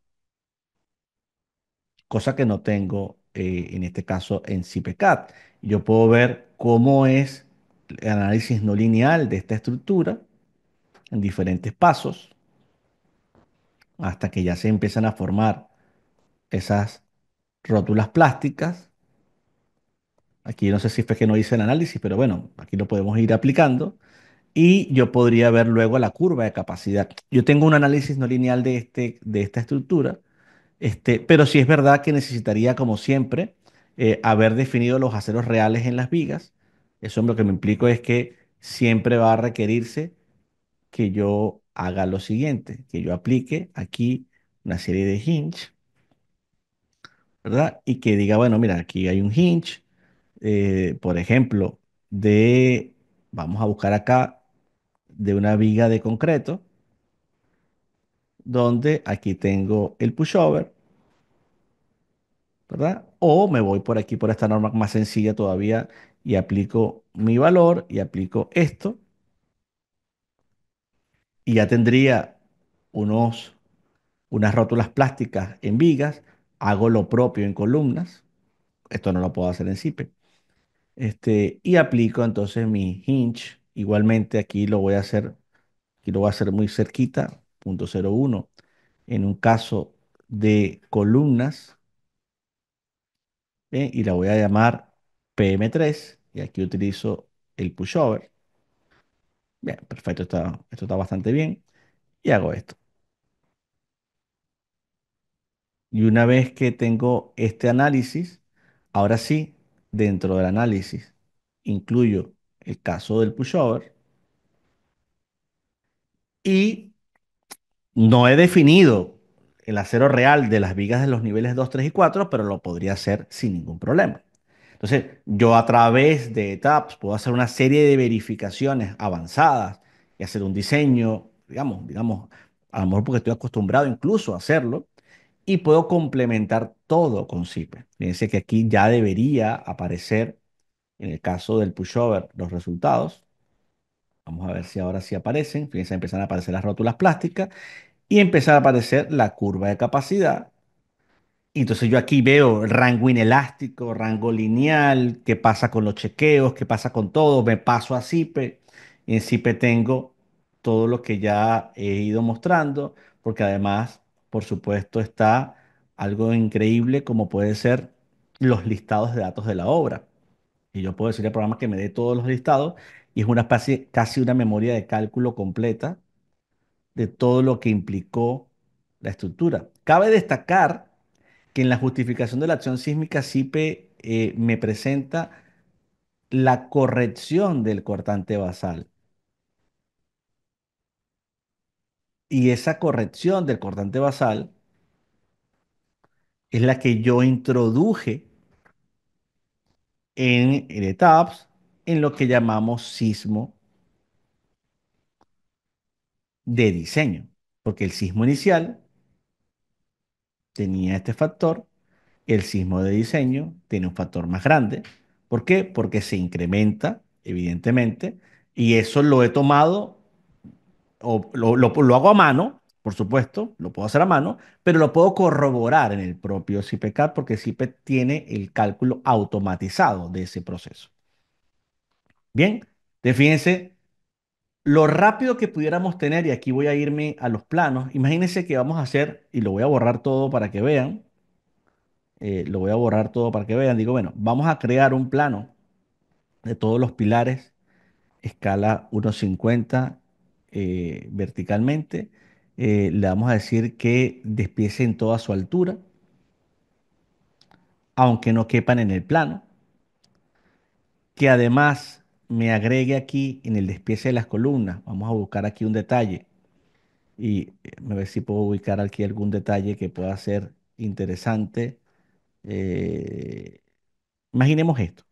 cosa que no tengo en este caso en CPCAT. Yo puedo ver cómo es el análisis no lineal de esta estructura en diferentes pasos hasta que ya se empiezan a formar esas rótulas plásticas. Aquí no sé si fue que no hice el análisis, pero bueno, aquí lo podemos ir aplicando. Y yo podría ver luego la curva de capacidad. Yo tengo un análisis no lineal de esta estructura, pero sí es verdad que necesitaría, como siempre, haber definido los aceros reales en las vigas. Eso lo que me implico es que siempre va a requerirse que yo haga lo siguiente, que yo aplique aquí una serie de hinge, ¿verdad? Y que diga, bueno, mira, aquí hay un hinge, por ejemplo, de Vamos a buscar acá de una viga de concreto, donde aquí tengo el pushover, ¿verdad? O me voy por aquí, por esta norma más sencilla todavía, y aplico mi valor y aplico esto, y ya tendría unos, unas rótulas plásticas en vigas. Hago lo propio en columnas. Esto no lo puedo hacer en Zipe. Y aplico entonces mi hinge. Igualmente aquí lo voy a hacer muy cerquita, 0.01. En un caso de columnas, ¿bien? Y la voy a llamar PM3. Y aquí utilizo el pushover. Bien, perfecto, esto está bastante bien. Y hago esto. Y una vez que tengo este análisis, ahora sí, dentro del análisis, incluyo el caso del pushover y no he definido el acero real de las vigas de los niveles 2, 3 y 4, pero lo podría hacer sin ningún problema. Entonces, yo a través de etapas puedo hacer una serie de verificaciones avanzadas y hacer un diseño, digamos, a lo mejor porque estoy acostumbrado incluso a hacerlo, y puedo complementar todo con Zipe. Fíjense que aquí ya debería aparecer, en el caso del pushover, los resultados. Vamos a ver si ahora sí aparecen. Fíjense, empiezan a aparecer las rótulas plásticas y empieza a aparecer la curva de capacidad. Y entonces yo aquí veo rango inelástico, rango lineal, qué pasa con los chequeos, qué pasa con todo. Me paso a Zipe y en Zipe tengo todo lo que ya he ido mostrando, porque además, por supuesto, está algo increíble como puede ser los listados de datos de la obra. Y yo puedo decirle al programa que me dé todos los listados y es una especie, casi una memoria de cálculo completa de todo lo que implicó la estructura. Cabe destacar que en la justificación de la acción sísmica SIPE me presenta la corrección del cortante basal. Y esa corrección del cortante basal es la que yo introduje en ETAPS en lo que llamamos sismo de diseño. Porque el sismo inicial tenía este factor, el sismo de diseño tiene un factor más grande. ¿Por qué? Porque se incrementa, evidentemente, y eso lo he tomado o lo hago a mano, por supuesto, lo puedo hacer a mano, pero lo puedo corroborar en el propio CIPECAD porque CIPE tiene el cálculo automatizado de ese proceso. Bien, fíjense lo rápido que pudiéramos tener, y aquí voy a irme a los planos. Imagínense que vamos a hacer, y lo voy a borrar todo para que vean, lo voy a borrar todo para que vean. Digo, bueno, vamos a crear un plano de todos los pilares escala 1.50 verticalmente. Le vamos a decir que despiece en toda su altura, aunque no quepan en el plano. Que además me agregue aquí en el despiece de las columnas. Vamos a buscar aquí un detalle y a ver si puedo ubicar aquí algún detalle que pueda ser interesante. Eh, Imaginemos esto.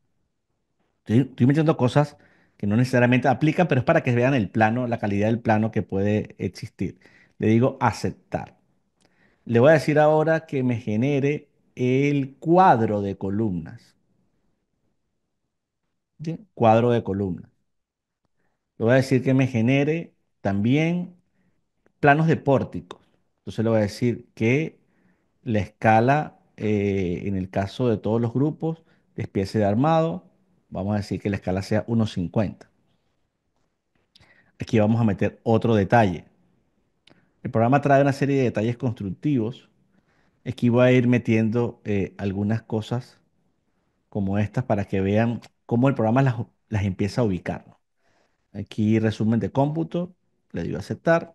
Estoy metiendo cosas que no necesariamente aplican, pero es para que vean el plano, la calidad del plano que puede existir. Le digo aceptar. Le voy a decir ahora que me genere el cuadro de columnas. ¿Sí? Cuadro de columnas. Le voy a decir que me genere también planos de pórticos. Entonces le voy a decir que la escala, en el caso de todos los grupos, despiece de armado, vamos a decir que la escala sea 1.50. Aquí vamos a meter otro detalle. El programa trae una serie de detalles constructivos. Aquí voy a ir metiendo algunas cosas como estas para que vean cómo el programa las empieza a ubicar, ¿no? Aquí resumen de cómputo, le digo aceptar.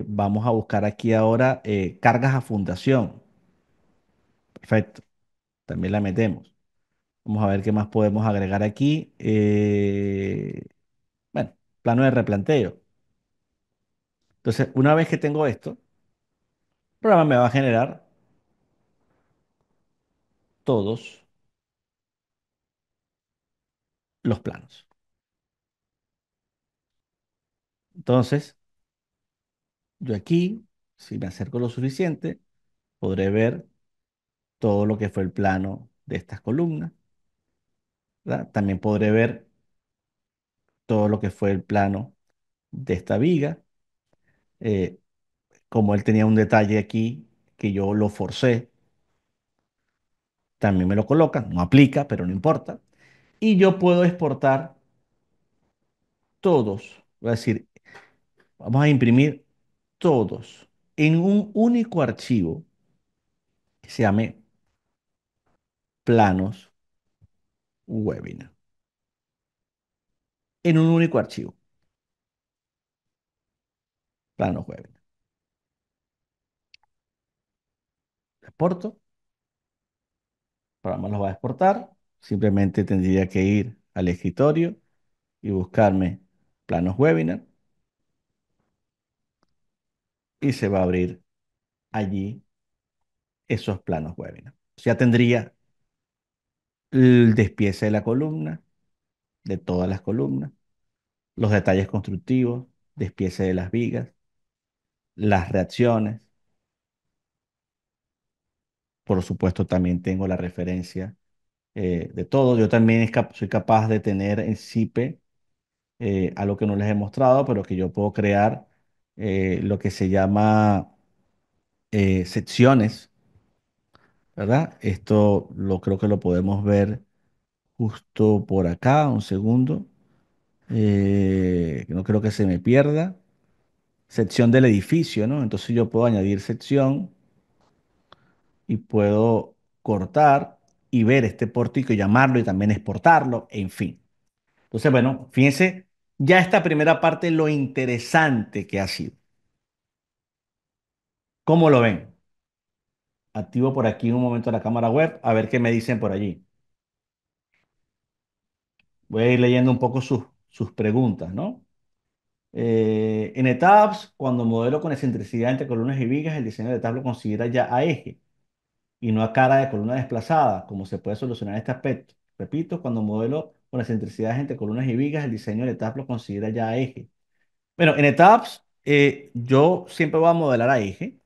Vamos a buscar aquí ahora cargas a fundación. Perfecto, también la metemos. Vamos a ver qué más podemos agregar aquí. Bueno, plano de replanteo. Entonces, una vez que tengo esto, el programa me va a generar todos los planos. Entonces, yo aquí, si me acerco lo suficiente, podré ver todo lo que fue el plano de estas columnas, ¿verdad? También podré ver todo lo que fue el plano de esta viga. Eh, Como él tenía un detalle aquí que yo lo forcé, también me lo colocan, no aplica, pero no importa. Y yo puedo exportar todos, voy a decir, vamos a imprimir todos en un único archivo que se llame planos webinar. En un único archivo, planos webinar. Exporto, el programa los va a exportar. Simplemente tendría que ir al escritorio y buscarme planos webinar y se va a abrir allí esos planos webinar. Ya tendría el despiece de la columna, de todas las columnas, los detalles constructivos, despiece de las vigas, las reacciones. Por supuesto, también tengo la referencia de todo. Yo también soy capaz de tener en CIPE algo que no les he mostrado, pero que yo puedo crear lo que se llama secciones, ¿verdad? Esto lo creo que lo podemos ver justo por acá, un segundo. Que no creo que se me pierda. Sección del edificio, ¿no? Entonces yo puedo añadir sección y puedo cortar y ver este pórtico y llamarlo y también exportarlo, en fin. Entonces, bueno, fíjense ya esta primera parte lo interesante que ha sido. ¿Cómo lo ven? Activo por aquí un momento la cámara web a ver qué me dicen por allí. Voy a ir leyendo un poco sus preguntas, ¿no? En ETABS, cuando modelo con excentricidad entre columnas y vigas, el diseño de ETABS lo considera ya a eje y no a cara de columna desplazada, como se puede solucionar este aspecto. Repito, cuando modelo con excentricidades entre columnas y vigas, el diseño de ETABS lo considera ya a eje. Bueno, en ETABS yo siempre voy a modelar a eje,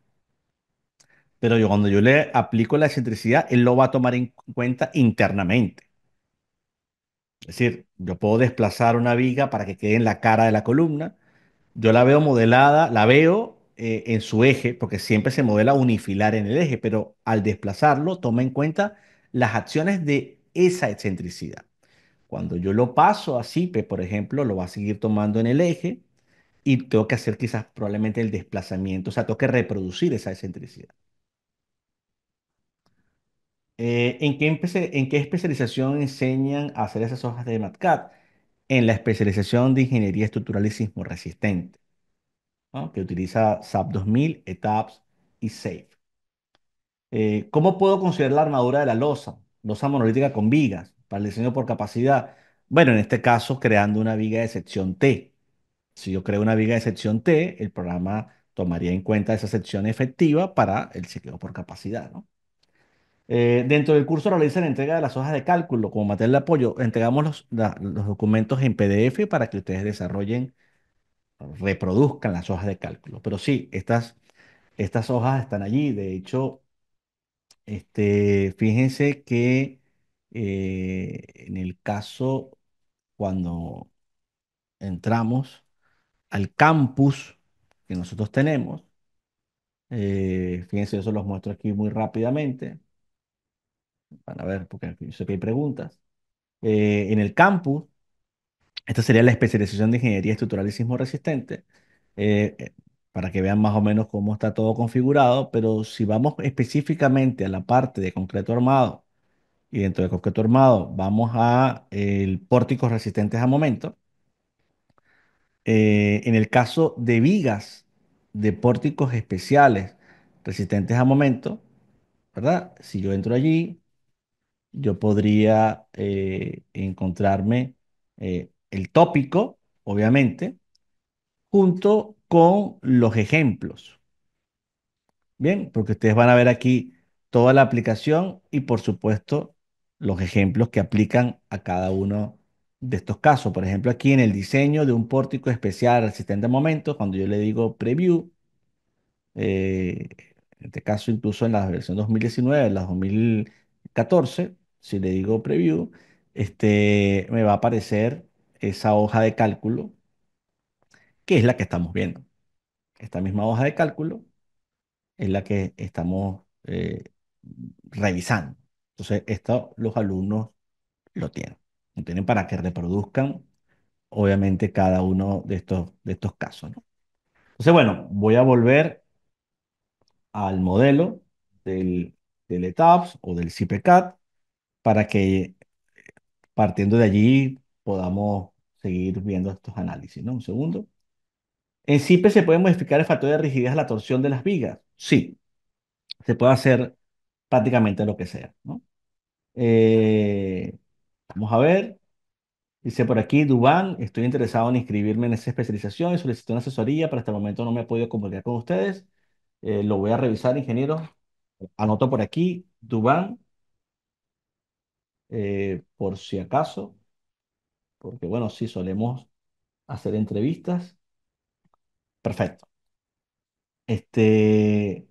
pero cuando yo le aplico la excentricidad, él lo va a tomar en cuenta internamente. Es decir, yo puedo desplazar una viga para que quede en la cara de la columna. Yo la veo modelada, la veo en su eje, porque siempre se modela unifilar en el eje, pero al desplazarlo toma en cuenta las acciones de esa excentricidad. Cuando yo lo paso a Zipe, por ejemplo, lo va a seguir tomando en el eje y tengo que hacer quizás probablemente el desplazamiento, o sea, tengo que reproducir esa excentricidad. ¿En qué especialización enseñan a hacer esas hojas de MATCAD? En la especialización de Ingeniería Estructural y Sismo Resistente, ¿no? Que utiliza SAP 2000, ETABS y SAFE. ¿Cómo puedo considerar la armadura de la losa? Losa monolítica con vigas para el diseño por capacidad. Bueno, en este caso, creando una viga de sección T. Si yo creo una viga de sección T, el programa tomaría en cuenta esa sección efectiva para el chequeo por capacidad, ¿no? Dentro del curso realiza la entrega de las hojas de cálculo como material de apoyo. Entregamos los documentos en PDF para que ustedes desarrollen, reproduzcan las hojas de cálculo. Pero sí, estas hojas están allí. De hecho, fíjense que en el caso cuando entramos al campus que nosotros tenemos, fíjense, yo se los muestro aquí muy rápidamente, para ver, porque yo sé que hay preguntas. En el campus, esta sería la especialización de Ingeniería Estructural y Sismo Resistente, eh, eh, para que vean más o menos cómo está todo configurado, pero si vamos específicamente a la parte de concreto armado, y dentro de concreto armado vamos a el pórticos resistentes a momento. En el caso de vigas de pórticos especiales resistentes a momento, ¿verdad? Si yo entro allí, yo podría encontrarme el tópico, obviamente, junto con los ejemplos. Bien, porque ustedes van a ver aquí toda la aplicación y por supuesto los ejemplos que aplican a cada uno de estos casos. Por ejemplo, aquí en el diseño de un pórtico especial resistente a momentos, cuando yo le digo preview, eh, en este caso incluso en la versión 2019, en la 2014, si le digo preview, me va a aparecer esa hoja de cálculo, que es la que estamos viendo. Esta misma hoja de cálculo es la que estamos revisando. Entonces, esto los alumnos lo tienen. Lo tienen para que reproduzcan, obviamente, cada uno de estos casos, ¿no? Entonces, bueno, voy a volver al modelo del ETABS o del CIPECAT para que partiendo de allí podamos seguir viendo estos análisis, ¿no? Un segundo. ¿En CIPE se puede modificar el factor de rigidez de la torsión de las vigas? Sí, se puede hacer prácticamente lo que sea, ¿no? Eh, Vamos a ver. Dice por aquí, Dubán, estoy interesado en inscribirme en esa especialización y solicité una asesoría, pero hasta el momento no me he podido comunicar con ustedes. Lo voy a revisar, ingeniero. Anoto por aquí, Dubán, por si acaso, porque bueno, sí solemos hacer entrevistas. Perfecto. Este,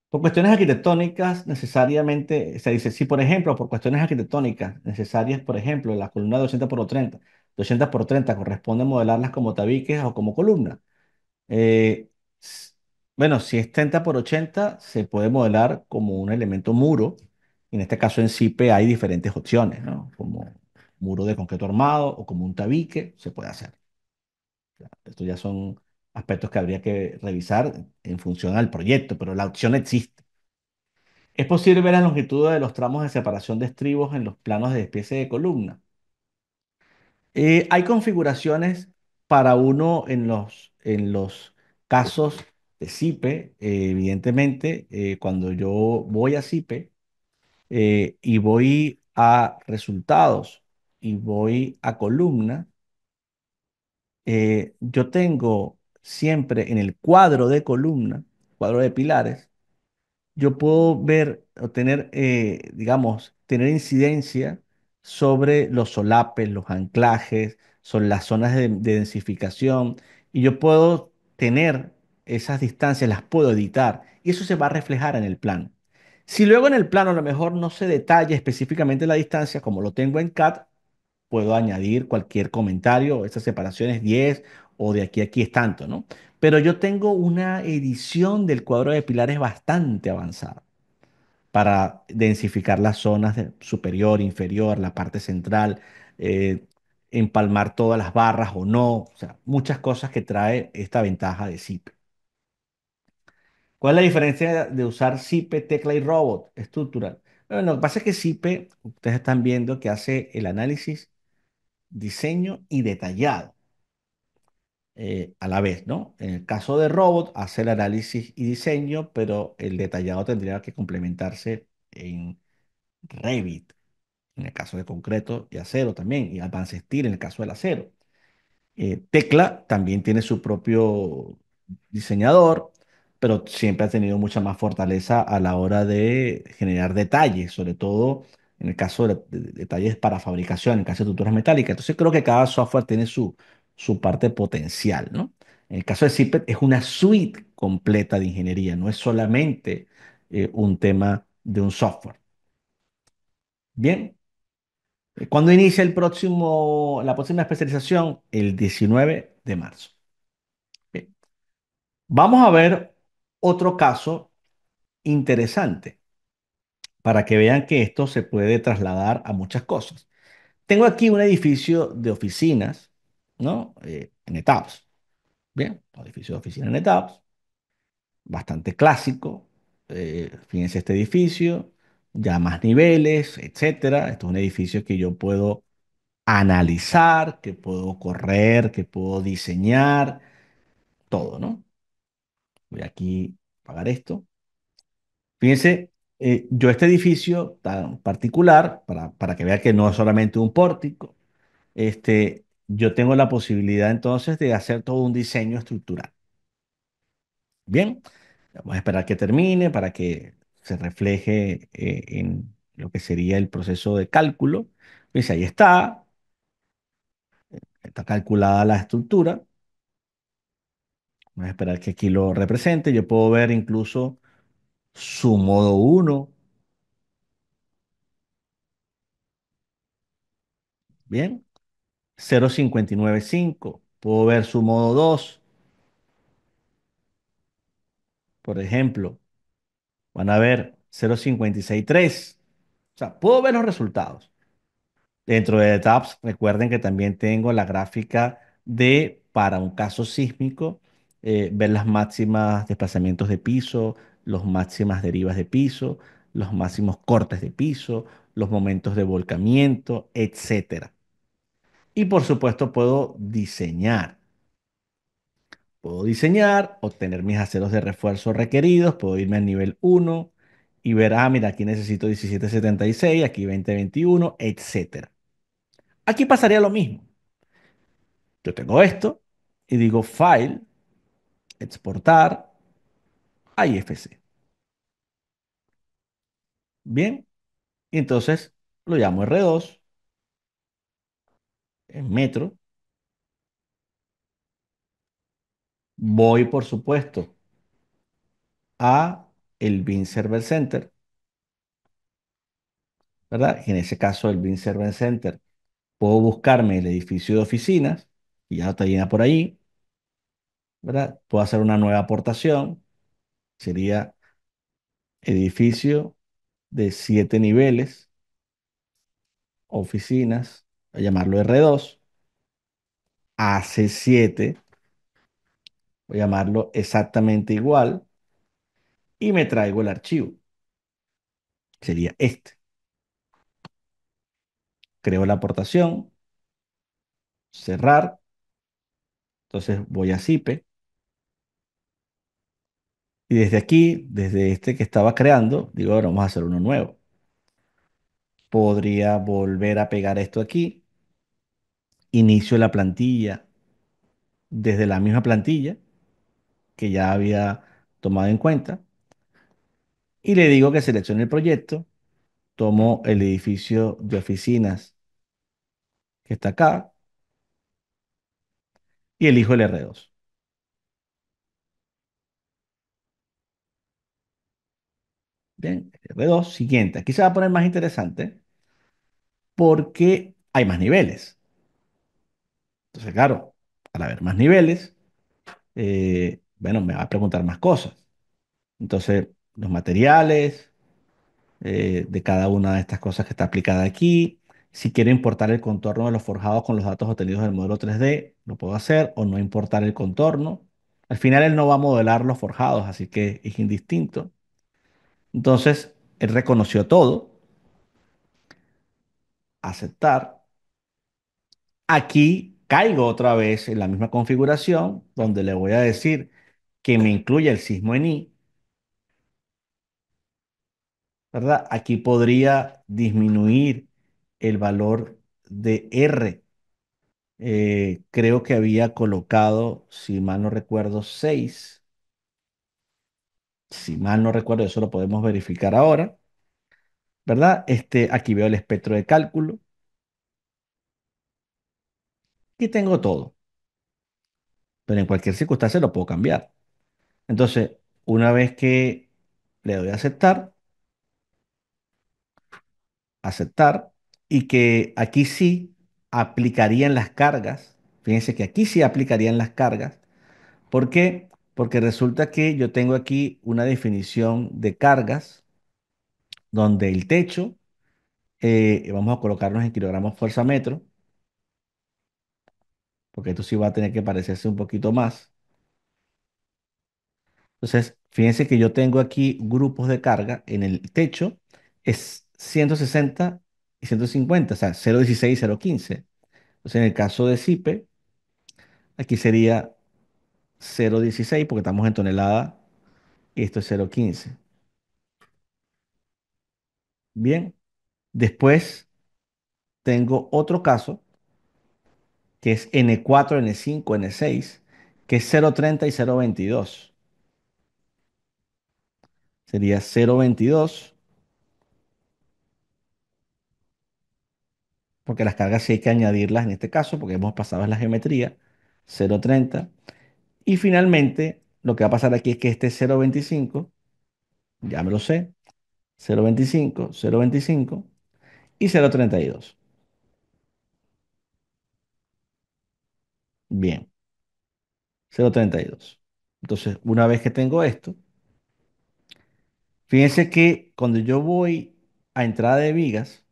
por cuestiones arquitectónicas, necesariamente, se dice, si por ejemplo, por cuestiones arquitectónicas necesarias, por ejemplo, la columna de 80 por 30, de 80 por 30 corresponde modelarlas como tabiques o como columnas. Eh, s- bueno, si es 30 por 80, se puede modelar como un elemento muro. En este caso en CIPE hay diferentes opciones, ¿no? Como muro de concreto armado o como un tabique, se puede hacer. Estos ya son aspectos que habría que revisar en función al proyecto, pero la opción existe. Es posible ver la longitud de los tramos de separación de estribos en los planos de especie de columna. Hay configuraciones para uno en los casos de CIPE, evidentemente, cuando yo voy a CIPE y voy a resultados y voy a columna, yo tengo siempre en el cuadro de columna, cuadro de pilares, yo puedo ver o tener, digamos, tener incidencia sobre los solapes, los anclajes, sobre las zonas de densificación, y yo puedo tener esas distancias, las puedo editar, y eso se va a reflejar en el plano. Si luego en el plano a lo mejor no se detalla específicamente la distancia, como lo tengo en CAD, puedo añadir cualquier comentario, esta separación es 10 o de aquí a aquí es tanto, ¿no? Pero yo tengo una edición del cuadro de pilares bastante avanzada para densificar las zonas de superior, inferior, la parte central, eh, empalmar todas las barras o no, o sea, muchas cosas que trae esta ventaja de ZIP. ¿Cuál es la diferencia de usar ZIP, tecla y robot estructural? Bueno, lo que pasa es que ZIP, ustedes están viendo que hace el análisis, diseño y detallado a la vez, ¿no? En el caso de robot, hace el análisis y diseño, pero el detallado tendría que complementarse en Revit, en el caso de concreto y acero también, y Advanced Steel en el caso del acero. Tecla también tiene su propio diseñador, pero siempre ha tenido mucha más fortaleza a la hora de generar detalles, sobre todo en el caso de detalles para fabricación, en el caso de estructuras metálicas. Entonces creo que cada software tiene su parte potencial, ¿no? En el caso de Zippet es una suite completa de ingeniería, no es solamente un tema de un software. Bien, ¿cuándo inicia la próxima especialización? El 19 de marzo. Bien. Vamos a ver otro caso interesante para que vean que esto se puede trasladar a muchas cosas. Tengo aquí un edificio de oficinas, ¿no? En etapas. Bien, un edificio de oficinas en etapas, bastante clásico. Fíjense este edificio, ya más niveles, etcétera. Esto es un edificio que yo puedo analizar, que puedo correr, que puedo diseñar, todo, ¿no? Voy aquí a apagar esto. Fíjense, yo este edificio tan particular, para que vea que no es solamente un pórtico, yo tengo la posibilidad entonces de hacer todo un diseño estructural. Bien, vamos a esperar que termine para que se refleje en lo que sería el proceso de cálculo. Pues ahí está. Está calculada la estructura. Vamos a esperar que aquí lo represente. Yo puedo ver incluso su modo uno. Bien. 0,595. Puedo ver su modo 2, por ejemplo. Van a ver 0,563. O sea, puedo ver los resultados. Dentro de tabs, recuerden que también tengo la gráfica de, para un caso sísmico, ver las máximas desplazamientos de piso, los máximas derivas de piso, los máximos cortes de piso, los momentos de volcamiento, etcétera. Y por supuesto puedo diseñar. Puedo diseñar, obtener mis aceros de refuerzo requeridos, puedo irme al nivel uno y ver, mira, aquí necesito 1776, aquí 2021, etcétera. Aquí pasaría lo mismo. Yo tengo esto y digo File, exportar a IFC. Bien, y entonces lo llamo R2 en metro. Voy, por supuesto, a el BIM Server Center, ¿verdad? Y en ese caso, el BIM Server Center, puedo buscarme el edificio de oficinas, y ya está llena por ahí, ¿verdad? Puedo hacer una nueva aportación, sería edificio de 7 niveles, oficinas, a llamarlo R2, AC7, voy a llamarlo exactamente igual, y me traigo el archivo, sería este. Creo la aportación, cerrar, entonces voy a Zipe, y desde aquí, desde este que estaba creando, digo, ahora vamos a hacer uno nuevo. Podría volver a pegar esto aquí, inicio la plantilla desde la misma plantilla que ya había tomado en cuenta, y le digo que seleccione el proyecto, tomo el edificio de oficinas que está acá y elijo el R2. Bien, R2, siguiente. Aquí se va a poner más interesante porque hay más niveles. Entonces, claro, al haber más niveles, bueno, me va a preguntar más cosas. Entonces, los materiales de cada una de estas cosas que está aplicada aquí. Si quiero importar el contorno de los forjados con los datos obtenidos del modelo 3D, lo puedo hacer o no importar el contorno. Al final él no va a modelar los forjados, así que es indistinto. Entonces, él reconoció todo, aceptar. Aquí caigo otra vez en la misma configuración donde le voy a decir que me incluya el sismo en I, ¿verdad? Aquí podría disminuir el valor de R. Creo que había colocado, si mal no recuerdo, 6. Si mal no recuerdo, eso lo podemos verificar ahora, aquí veo el espectro de cálculo y tengo todo, pero en cualquier circunstancia lo puedo cambiar. Entonces, una vez que le doy a aceptar, aceptar, y que aquí sí aplicarían las cargas, fíjense que aquí sí aplicarían las cargas. ¿Por qué? Porque resulta que yo tengo aquí una definición de cargas donde el techo, vamos a colocarnos en kilogramos fuerza metro, porque esto sí va a tener que parecerse un poquito más. Entonces, fíjense que yo tengo aquí grupos de carga en el techo, es 160 y 150, o sea, 0,16 y 0,15. Entonces, en el caso de CIPE, aquí sería 0,16 porque estamos en tonelada y esto es 0,15. Bien, después tengo otro caso que es N4, N5, N6, que es 0,30 y 0,22. Sería 0,22 porque las cargas sí hay que añadirlas en este caso, porque hemos pasado en la geometría, 0,30. Y finalmente, lo que va a pasar aquí es que este 0,25, ya me lo sé, 0,25, 0,25 y 0,32. Bien, 0,32. Entonces, una vez que tengo esto, fíjense que cuando yo voy a entrada de vigas,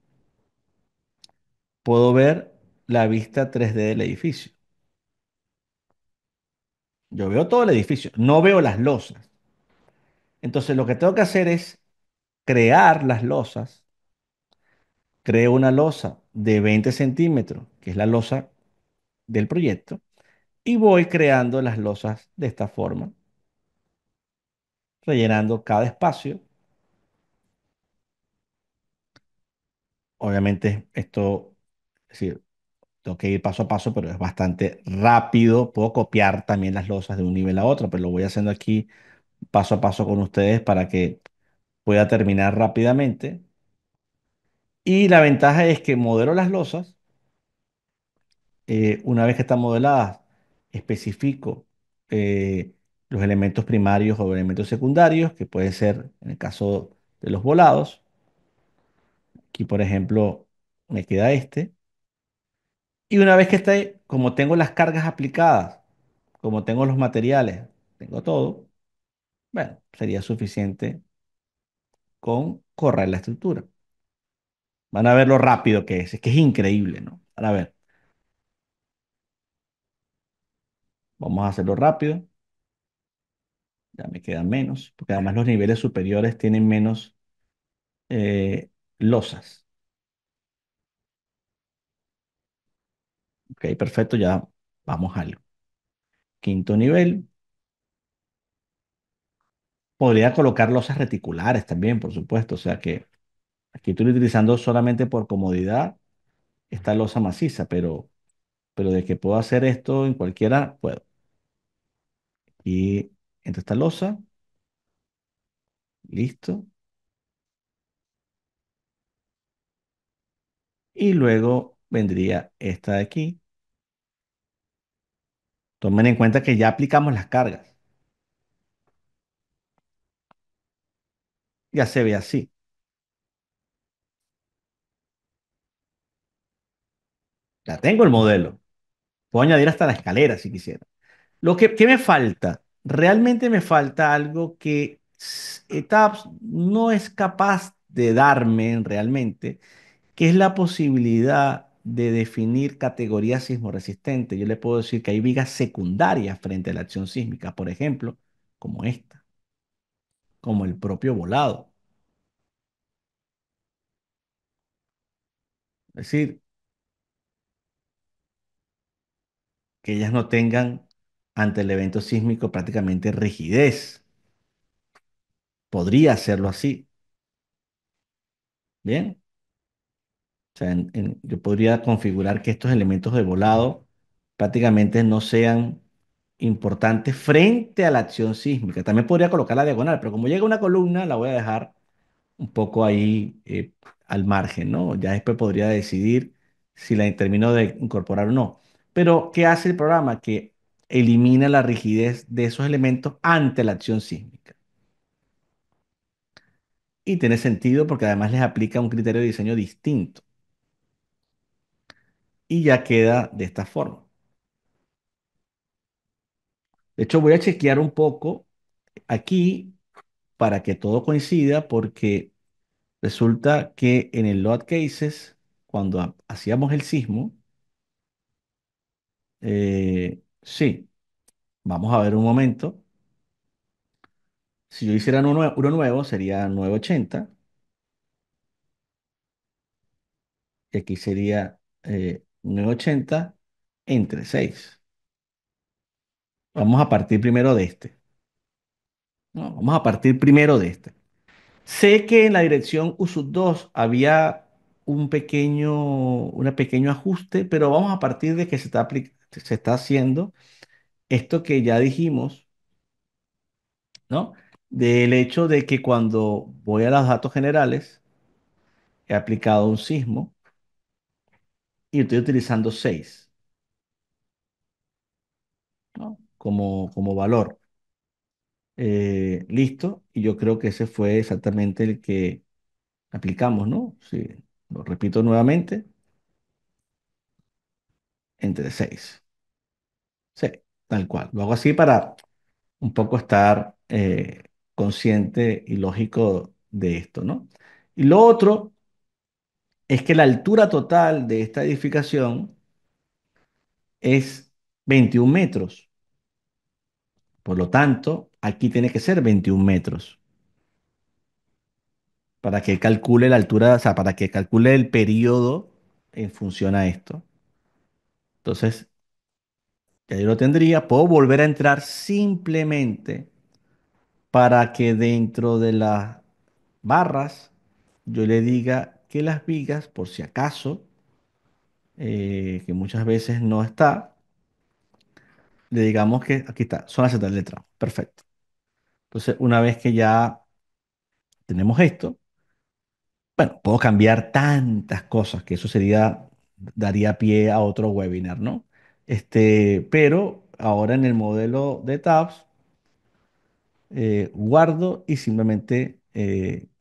puedo ver la vista 3D del edificio. Yo veo todo el edificio, no veo las losas. Entonces, lo que tengo que hacer es crear las losas. Creo una losa de 20 centímetros, que es la losa del proyecto, y voy creando las losas de esta forma, rellenando cada espacio. Obviamente, esto, es decir, tengo que ir paso a paso, pero es bastante rápido. Puedo copiar también las losas de un nivel a otro, pero lo voy haciendo aquí paso a paso con ustedes para que pueda terminar rápidamente. Y la ventaja es que modelo las losas. Una vez que están modeladas, especifico los elementos primarios o elementos secundarios, que pueden ser, en el caso de los volados, aquí por ejemplo me queda este. Y una vez que esté, como tengo las cargas aplicadas, como tengo los materiales, tengo todo, bueno, sería suficiente con correr la estructura. Van a ver lo rápido que es que es increíble, ¿no? Van a ver, vamos a hacerlo rápido, ya me quedan menos, porque además los niveles superiores tienen menos losas. Ok, perfecto, ya vamos al quinto nivel. Podría colocar losas reticulares también, por supuesto. O sea que aquí estoy utilizando solamente por comodidad esta losa maciza, pero de que puedo hacer esto en cualquiera, puedo. Y entre esta losa, listo. Y luego vendría esta de aquí. Tomen en cuenta que ya aplicamos las cargas. Ya se ve así. Ya tengo el modelo. Puedo añadir hasta la escalera si quisiera. ¿Qué me falta? Realmente me falta algo que Etaps no es capaz de darme realmente, que es la posibilidad de definir categorías sismoresistentes. Yo le puedo decir que hay vigas secundarias frente a la acción sísmica, por ejemplo, como esta, como el propio volado. Es decir, que ellas no tengan ante el evento sísmico prácticamente rigidez. Podría hacerlo así. Bien. O sea, yo podría configurar que estos elementos de volado prácticamente no sean importantes frente a la acción sísmica. También podría colocar la diagonal, pero como llega una columna, la voy a dejar un poco ahí al margen, ¿no? Ya después podría decidir si la termino de incorporar o no. Pero, ¿qué hace el programa? Que elimina la rigidez de esos elementos ante la acción sísmica. Y tiene sentido porque además les aplica un criterio de diseño distinto. Y ya queda de esta forma. De hecho, voy a chequear un poco aquí para que todo coincida, porque resulta que en el load cases, cuando hacíamos el sismo, sí, vamos a ver un momento. Si yo hiciera uno nuevo, sería 980, y aquí sería 980 entre 6. Vamos a partir primero de este. ¿No? Vamos a partir primero de este. Sé que en la dirección USUT 2 había un pequeño ajuste, pero vamos a partir de que se está haciendo esto que ya dijimos, ¿no? Del hecho de que cuando voy a los datos generales, he aplicado un sismo y estoy utilizando 6, ¿no? Como valor. Listo, y yo creo que ese fue exactamente el que aplicamos, ¿no? Sí, lo repito nuevamente, entre 6. Sí, tal cual. Lo hago así para un poco estar consciente y lógico de esto, ¿no? Y lo otro es que la altura total de esta edificación es 21 metros. Por lo tanto, aquí tiene que ser 21 metros para que calcule la altura, o sea, para que calcule el periodo en función a esto. Entonces, ya yo lo tendría. Puedo volver a entrar simplemente para que dentro de las barras yo le diga que las vigas, por si acaso, que muchas veces no está, le digamos que aquí está, son las letras letra. Perfecto. Entonces, una vez que ya tenemos esto, bueno, puedo cambiar tantas cosas que eso sería, daría pie a otro webinar, ¿no? Pero ahora en el modelo de tabs, guardo y simplemente,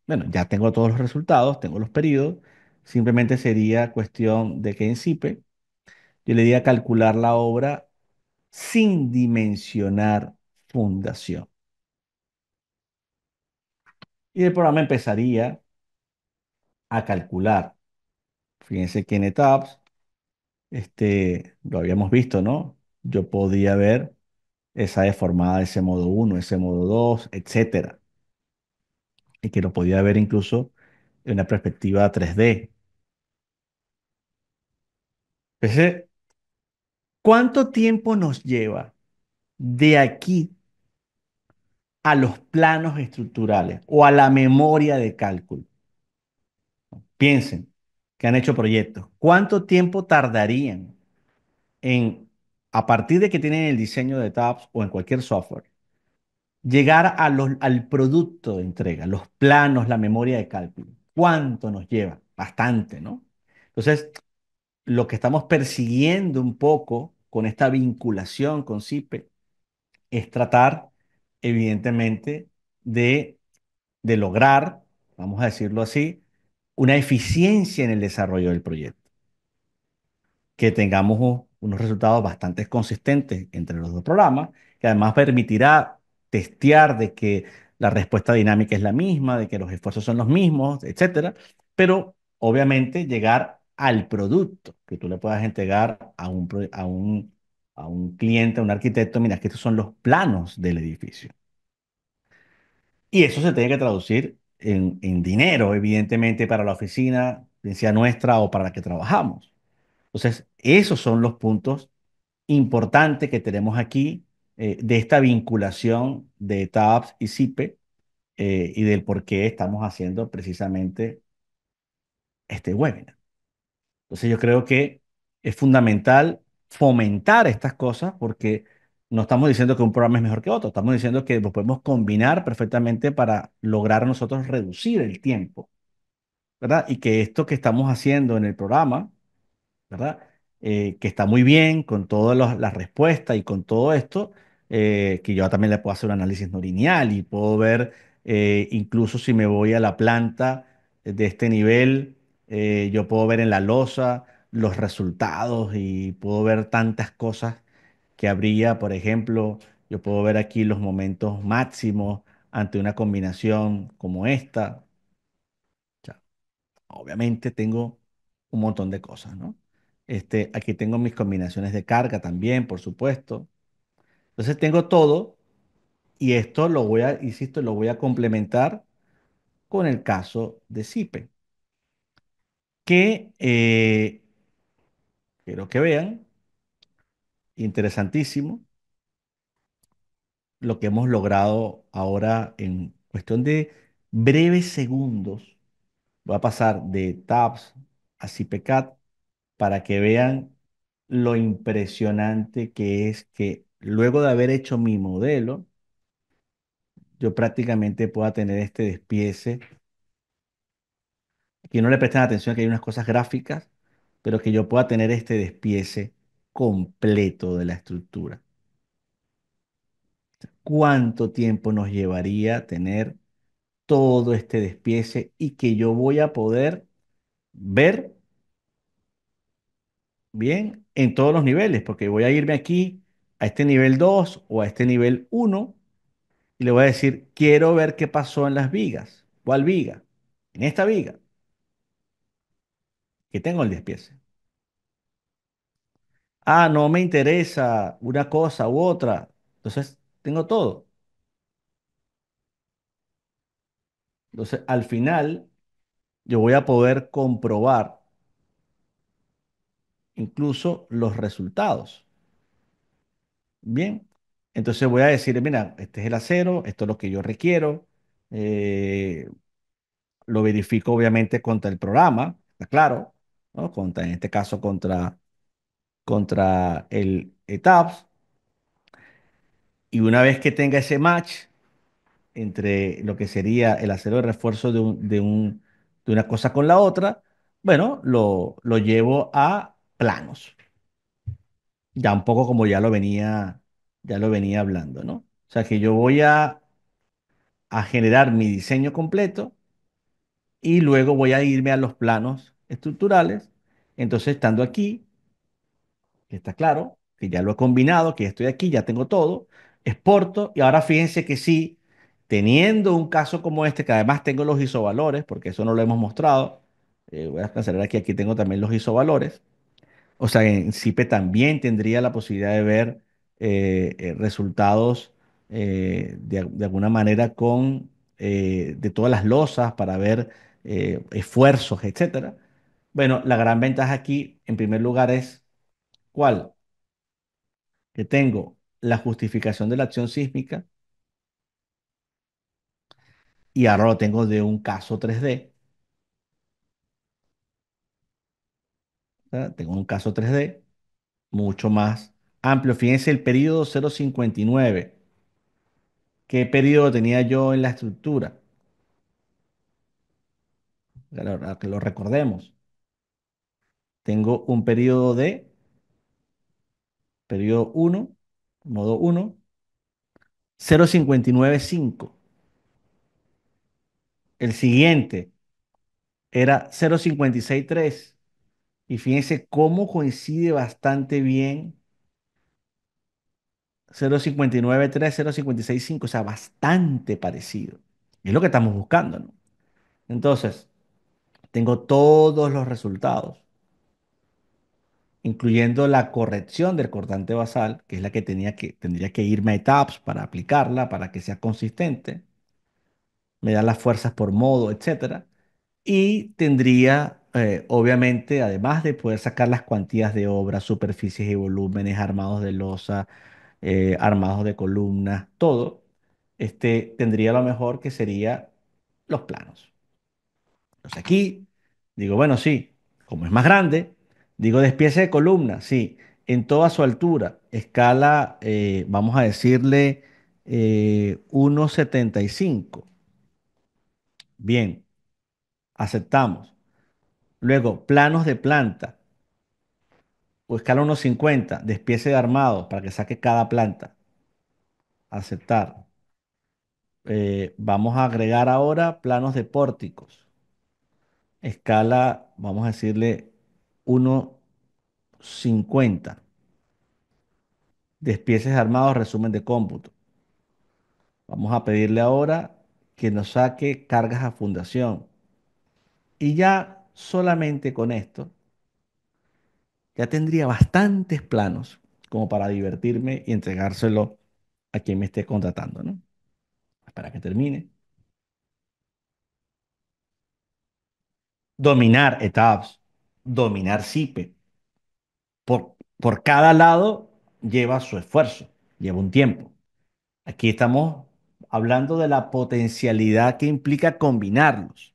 bueno, ya tengo todos los resultados, tengo los periodos, simplemente sería cuestión de que en CIPE yo le diga calcular la obra sin dimensionar fundación. Y el programa empezaría a calcular. Fíjense que en ETABS, lo habíamos visto, ¿no? Yo podía ver esa deformada, ese modo uno, ese modo 2, etcétera. Y que lo podía ver incluso en una perspectiva 3D. Entonces, ¿cuánto tiempo nos lleva de aquí a los planos estructurales o a la memoria de cálculo? Piensen que han hecho proyectos. ¿Cuánto tiempo tardarían en, a partir de que tienen el diseño de tabs o en cualquier software, llegar al producto de entrega, los planos, la memoria de cálculo? ¿Cuánto nos lleva? Bastante, ¿no? Entonces, lo que estamos persiguiendo un poco con esta vinculación con CIPE es tratar, evidentemente, de, de lograr, vamos a decirlo así, una eficiencia en el desarrollo del proyecto, que tengamos unos resultados bastante consistentes entre los dos programas, que además permitirá testear de que la respuesta dinámica es la misma, de que los esfuerzos son los mismos, etcétera, pero obviamente llegar al producto que tú le puedas entregar a un cliente, a un arquitecto, mira, que estos son los planos del edificio. Y eso se tiene que traducir en dinero, evidentemente, para la oficina, bien sea nuestra o para la que trabajamos. Entonces, esos son los puntos importantes que tenemos aquí de esta vinculación de TAPS y CIPE y del por qué estamos haciendo precisamente este webinar. Entonces, yo creo que es fundamental fomentar estas cosas porque no estamos diciendo que un programa es mejor que otro, estamos diciendo que lo podemos combinar perfectamente para lograr nosotros reducir el tiempo, ¿verdad? Y que esto que estamos haciendo en el programa, ¿verdad? Que está muy bien con todas las respuestas y con todo esto, que yo también le puedo hacer un análisis no lineal y puedo ver, incluso si me voy a la planta de este nivel, yo puedo ver en la losa los resultados y puedo ver tantas cosas que habría, por ejemplo, yo puedo ver aquí los momentos máximos ante una combinación como esta. Obviamente tengo un montón de cosas, ¿no? Aquí tengo mis combinaciones de carga también, por supuesto. Entonces tengo todo y esto lo voy a, insisto, lo voy a complementar con el caso de CIPE, que quiero que vean, interesantísimo, lo que hemos logrado ahora en cuestión de breves segundos. Voy a pasar de tabs a CIPECAT para que vean lo impresionante que es que luego de haber hecho mi modelo, yo prácticamente pueda tener este despiece. Que no le presten atención que hay unas cosas gráficas. pero que yo pueda tener este despiece completo de la estructura. ¿Cuánto tiempo nos llevaría tener todo este despiece y que yo voy a poder ver bien en todos los niveles? Porque voy a irme aquí a este nivel 2 o a este nivel uno y le voy a decir, quiero ver qué pasó en las vigas. ¿Cuál viga? En esta viga, que tengo el despiece. Ah, no me interesa una cosa u otra. Entonces, tengo todo. Entonces, al final, yo voy a poder comprobar incluso los resultados. Bien. Entonces voy a decir, mira, este es el acero, esto es lo que yo requiero. eh, lo verifico obviamente contra el programa, está claro, ¿no? Contra, en este caso contra el ETAPS. Y una vez que tenga ese match entre lo que sería el acero de refuerzo de una cosa con la otra, bueno, lo llevo a planos. Ya un poco como ya lo venía hablando, ¿no? O sea que yo voy a generar mi diseño completo y luego voy a irme a los planos estructurales. Entonces, estando aquí, que está claro, que ya lo he combinado, que ya estoy aquí, ya tengo todo, exporto y ahora fíjense que sí, teniendo un caso como este, que además tengo los isovalores, porque eso no lo hemos mostrado, voy a cancelar aquí, aquí tengo también los isovalores. O sea, en CIPE también tendría la posibilidad de ver resultados de alguna manera de todas las losas para ver esfuerzos, etcétera. Bueno, la gran ventaja aquí, en primer lugar, es ¿cuál? Que tengo la justificación de la acción sísmica y ahora lo tengo de un caso 3D. ¿Verdad? Tengo un caso 3D mucho más amplio. Fíjense el periodo 0,59. ¿Qué periodo tenía yo en la estructura? Que lo recordemos. Tengo un periodo de periodo uno, modo 1, 0,595. El siguiente era 0,563. Y fíjense cómo coincide bastante bien 0,593, 0,565, o sea, bastante parecido. Es lo que estamos buscando, ¿no? Entonces, tengo todos los resultados, incluyendo la corrección del cortante basal, que es la que tendría que irme a etapas para aplicarla, para que sea consistente. Me da las fuerzas por modo, etcétera. Y tendría, obviamente, además de poder sacar las cuantías de obra, superficies y volúmenes, armados de losa, armados de columnas, todo, tendría lo mejor que sería los planos. Entonces aquí digo, bueno, sí, como es más grande, digo despiece de columna, sí, en toda su altura, escala, vamos a decirle 1,75. Bien, aceptamos. Luego, planos de planta o escala 1,50, despiece de armado para que saque cada planta. Aceptar. Vamos a agregar ahora planos de pórticos. Escala, vamos a decirle 1,50. Despieces armados, resumen de cómputo. Vamos a pedirle ahora que nos saque cargas a fundación. Y ya solamente con esto, ya tendría bastantes planos como para divertirme y entregárselo a quien me esté contratando, ¿no? Para que termine. Dominar etapas, dominar SIPE. Por cada lado lleva su esfuerzo, lleva un tiempo. Aquí estamos hablando de la potencialidad que implica combinarlos.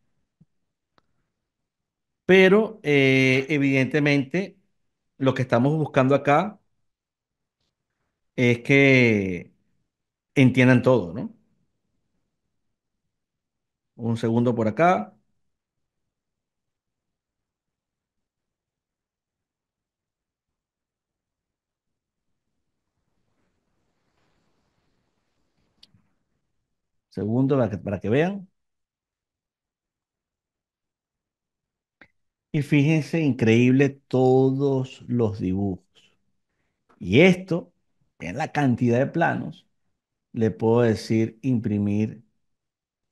Pero evidentemente lo que estamos buscando acá es que entiendan todo, ¿no? Un segundo por acá. Segundo, para que vean. Y fíjense, increíble todos los dibujos. Y esto, en la cantidad de planos, le puedo decir imprimir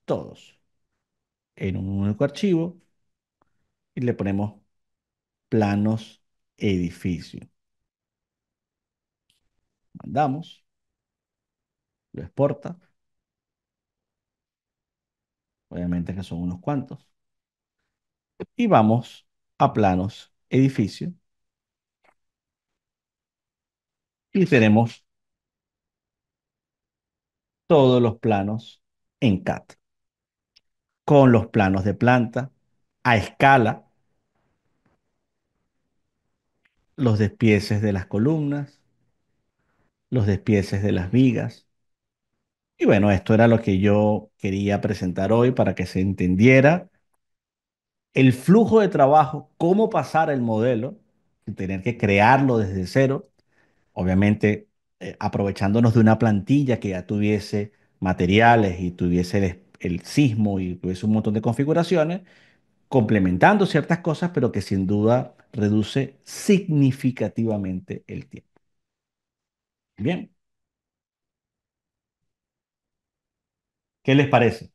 todos en un único archivo y le ponemos planos edificio. Mandamos, lo exporta, obviamente que son unos cuantos, y vamos a planos edificio y tenemos todos los planos en CAD, con los planos de planta, a escala, los despieces de las columnas, los despieces de las vigas. Y bueno, esto era lo que yo quería presentar hoy para que se entendiera el flujo de trabajo, cómo pasar el modelo, sin tener que crearlo desde cero, obviamente aprovechándonos de una plantilla que ya tuviese materiales y tuviese el sismo y tuviese un montón de configuraciones, complementando ciertas cosas, pero que sin duda reduce significativamente el tiempo. Bien, ¿qué les parece?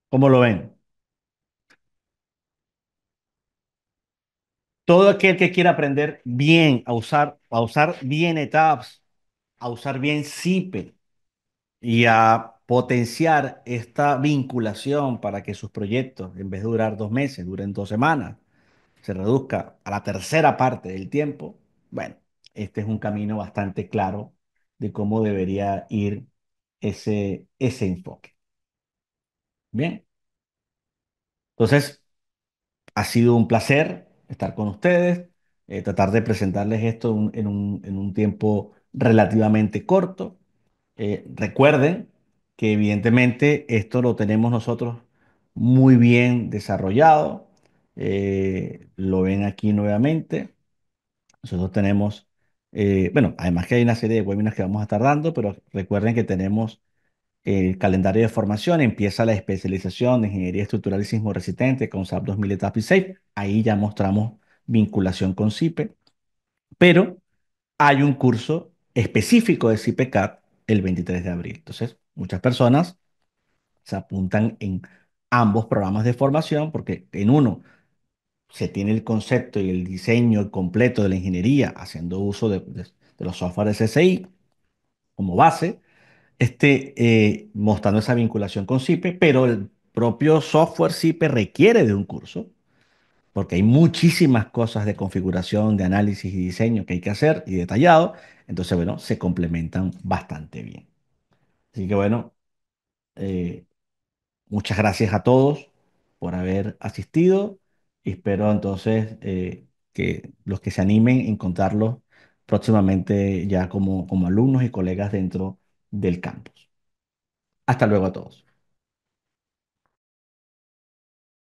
¿Cómo lo ven? Todo aquel que quiera aprender bien a usar bien ETABS, a usar bien SIPE y a potenciar esta vinculación para que sus proyectos, en vez de durar 2 meses, duren 2 semanas, se reduzca a la tercera parte del tiempo, bueno, este es un camino bastante claro de cómo debería ir ese enfoque. Bien, entonces ha sido un placer estar con ustedes, tratar de presentarles esto en un tiempo relativamente corto. Recuerden que evidentemente esto lo tenemos nosotros muy bien desarrollado. Lo ven aquí nuevamente. Nosotros tenemos, bueno, además que hay una serie de webinars que vamos a estar dando, pero recuerden que tenemos el calendario de formación. Empieza la especialización de Ingeniería Estructural y Sismo Resistente con SAP 2000 Etap y SAFE. Ahí ya mostramos vinculación con SIPE, pero hay un curso específico de CIPE-CAD el 23 de abril. Entonces, muchas personas se apuntan en ambos programas de formación porque en uno se tiene el concepto y el diseño completo de la ingeniería haciendo uso de los softwares SSI como base, mostrando esa vinculación con CIPE, pero el propio software CIPE requiere de un curso porque hay muchísimas cosas de configuración, de análisis y diseño que hay que hacer y detallado. Entonces, bueno, se complementan bastante bien. Así que bueno, eh, muchas gracias a todos por haber asistido y espero entonces que los que se animen encontrarlos próximamente ya como alumnos y colegas dentro del campus. Hasta luego a todos.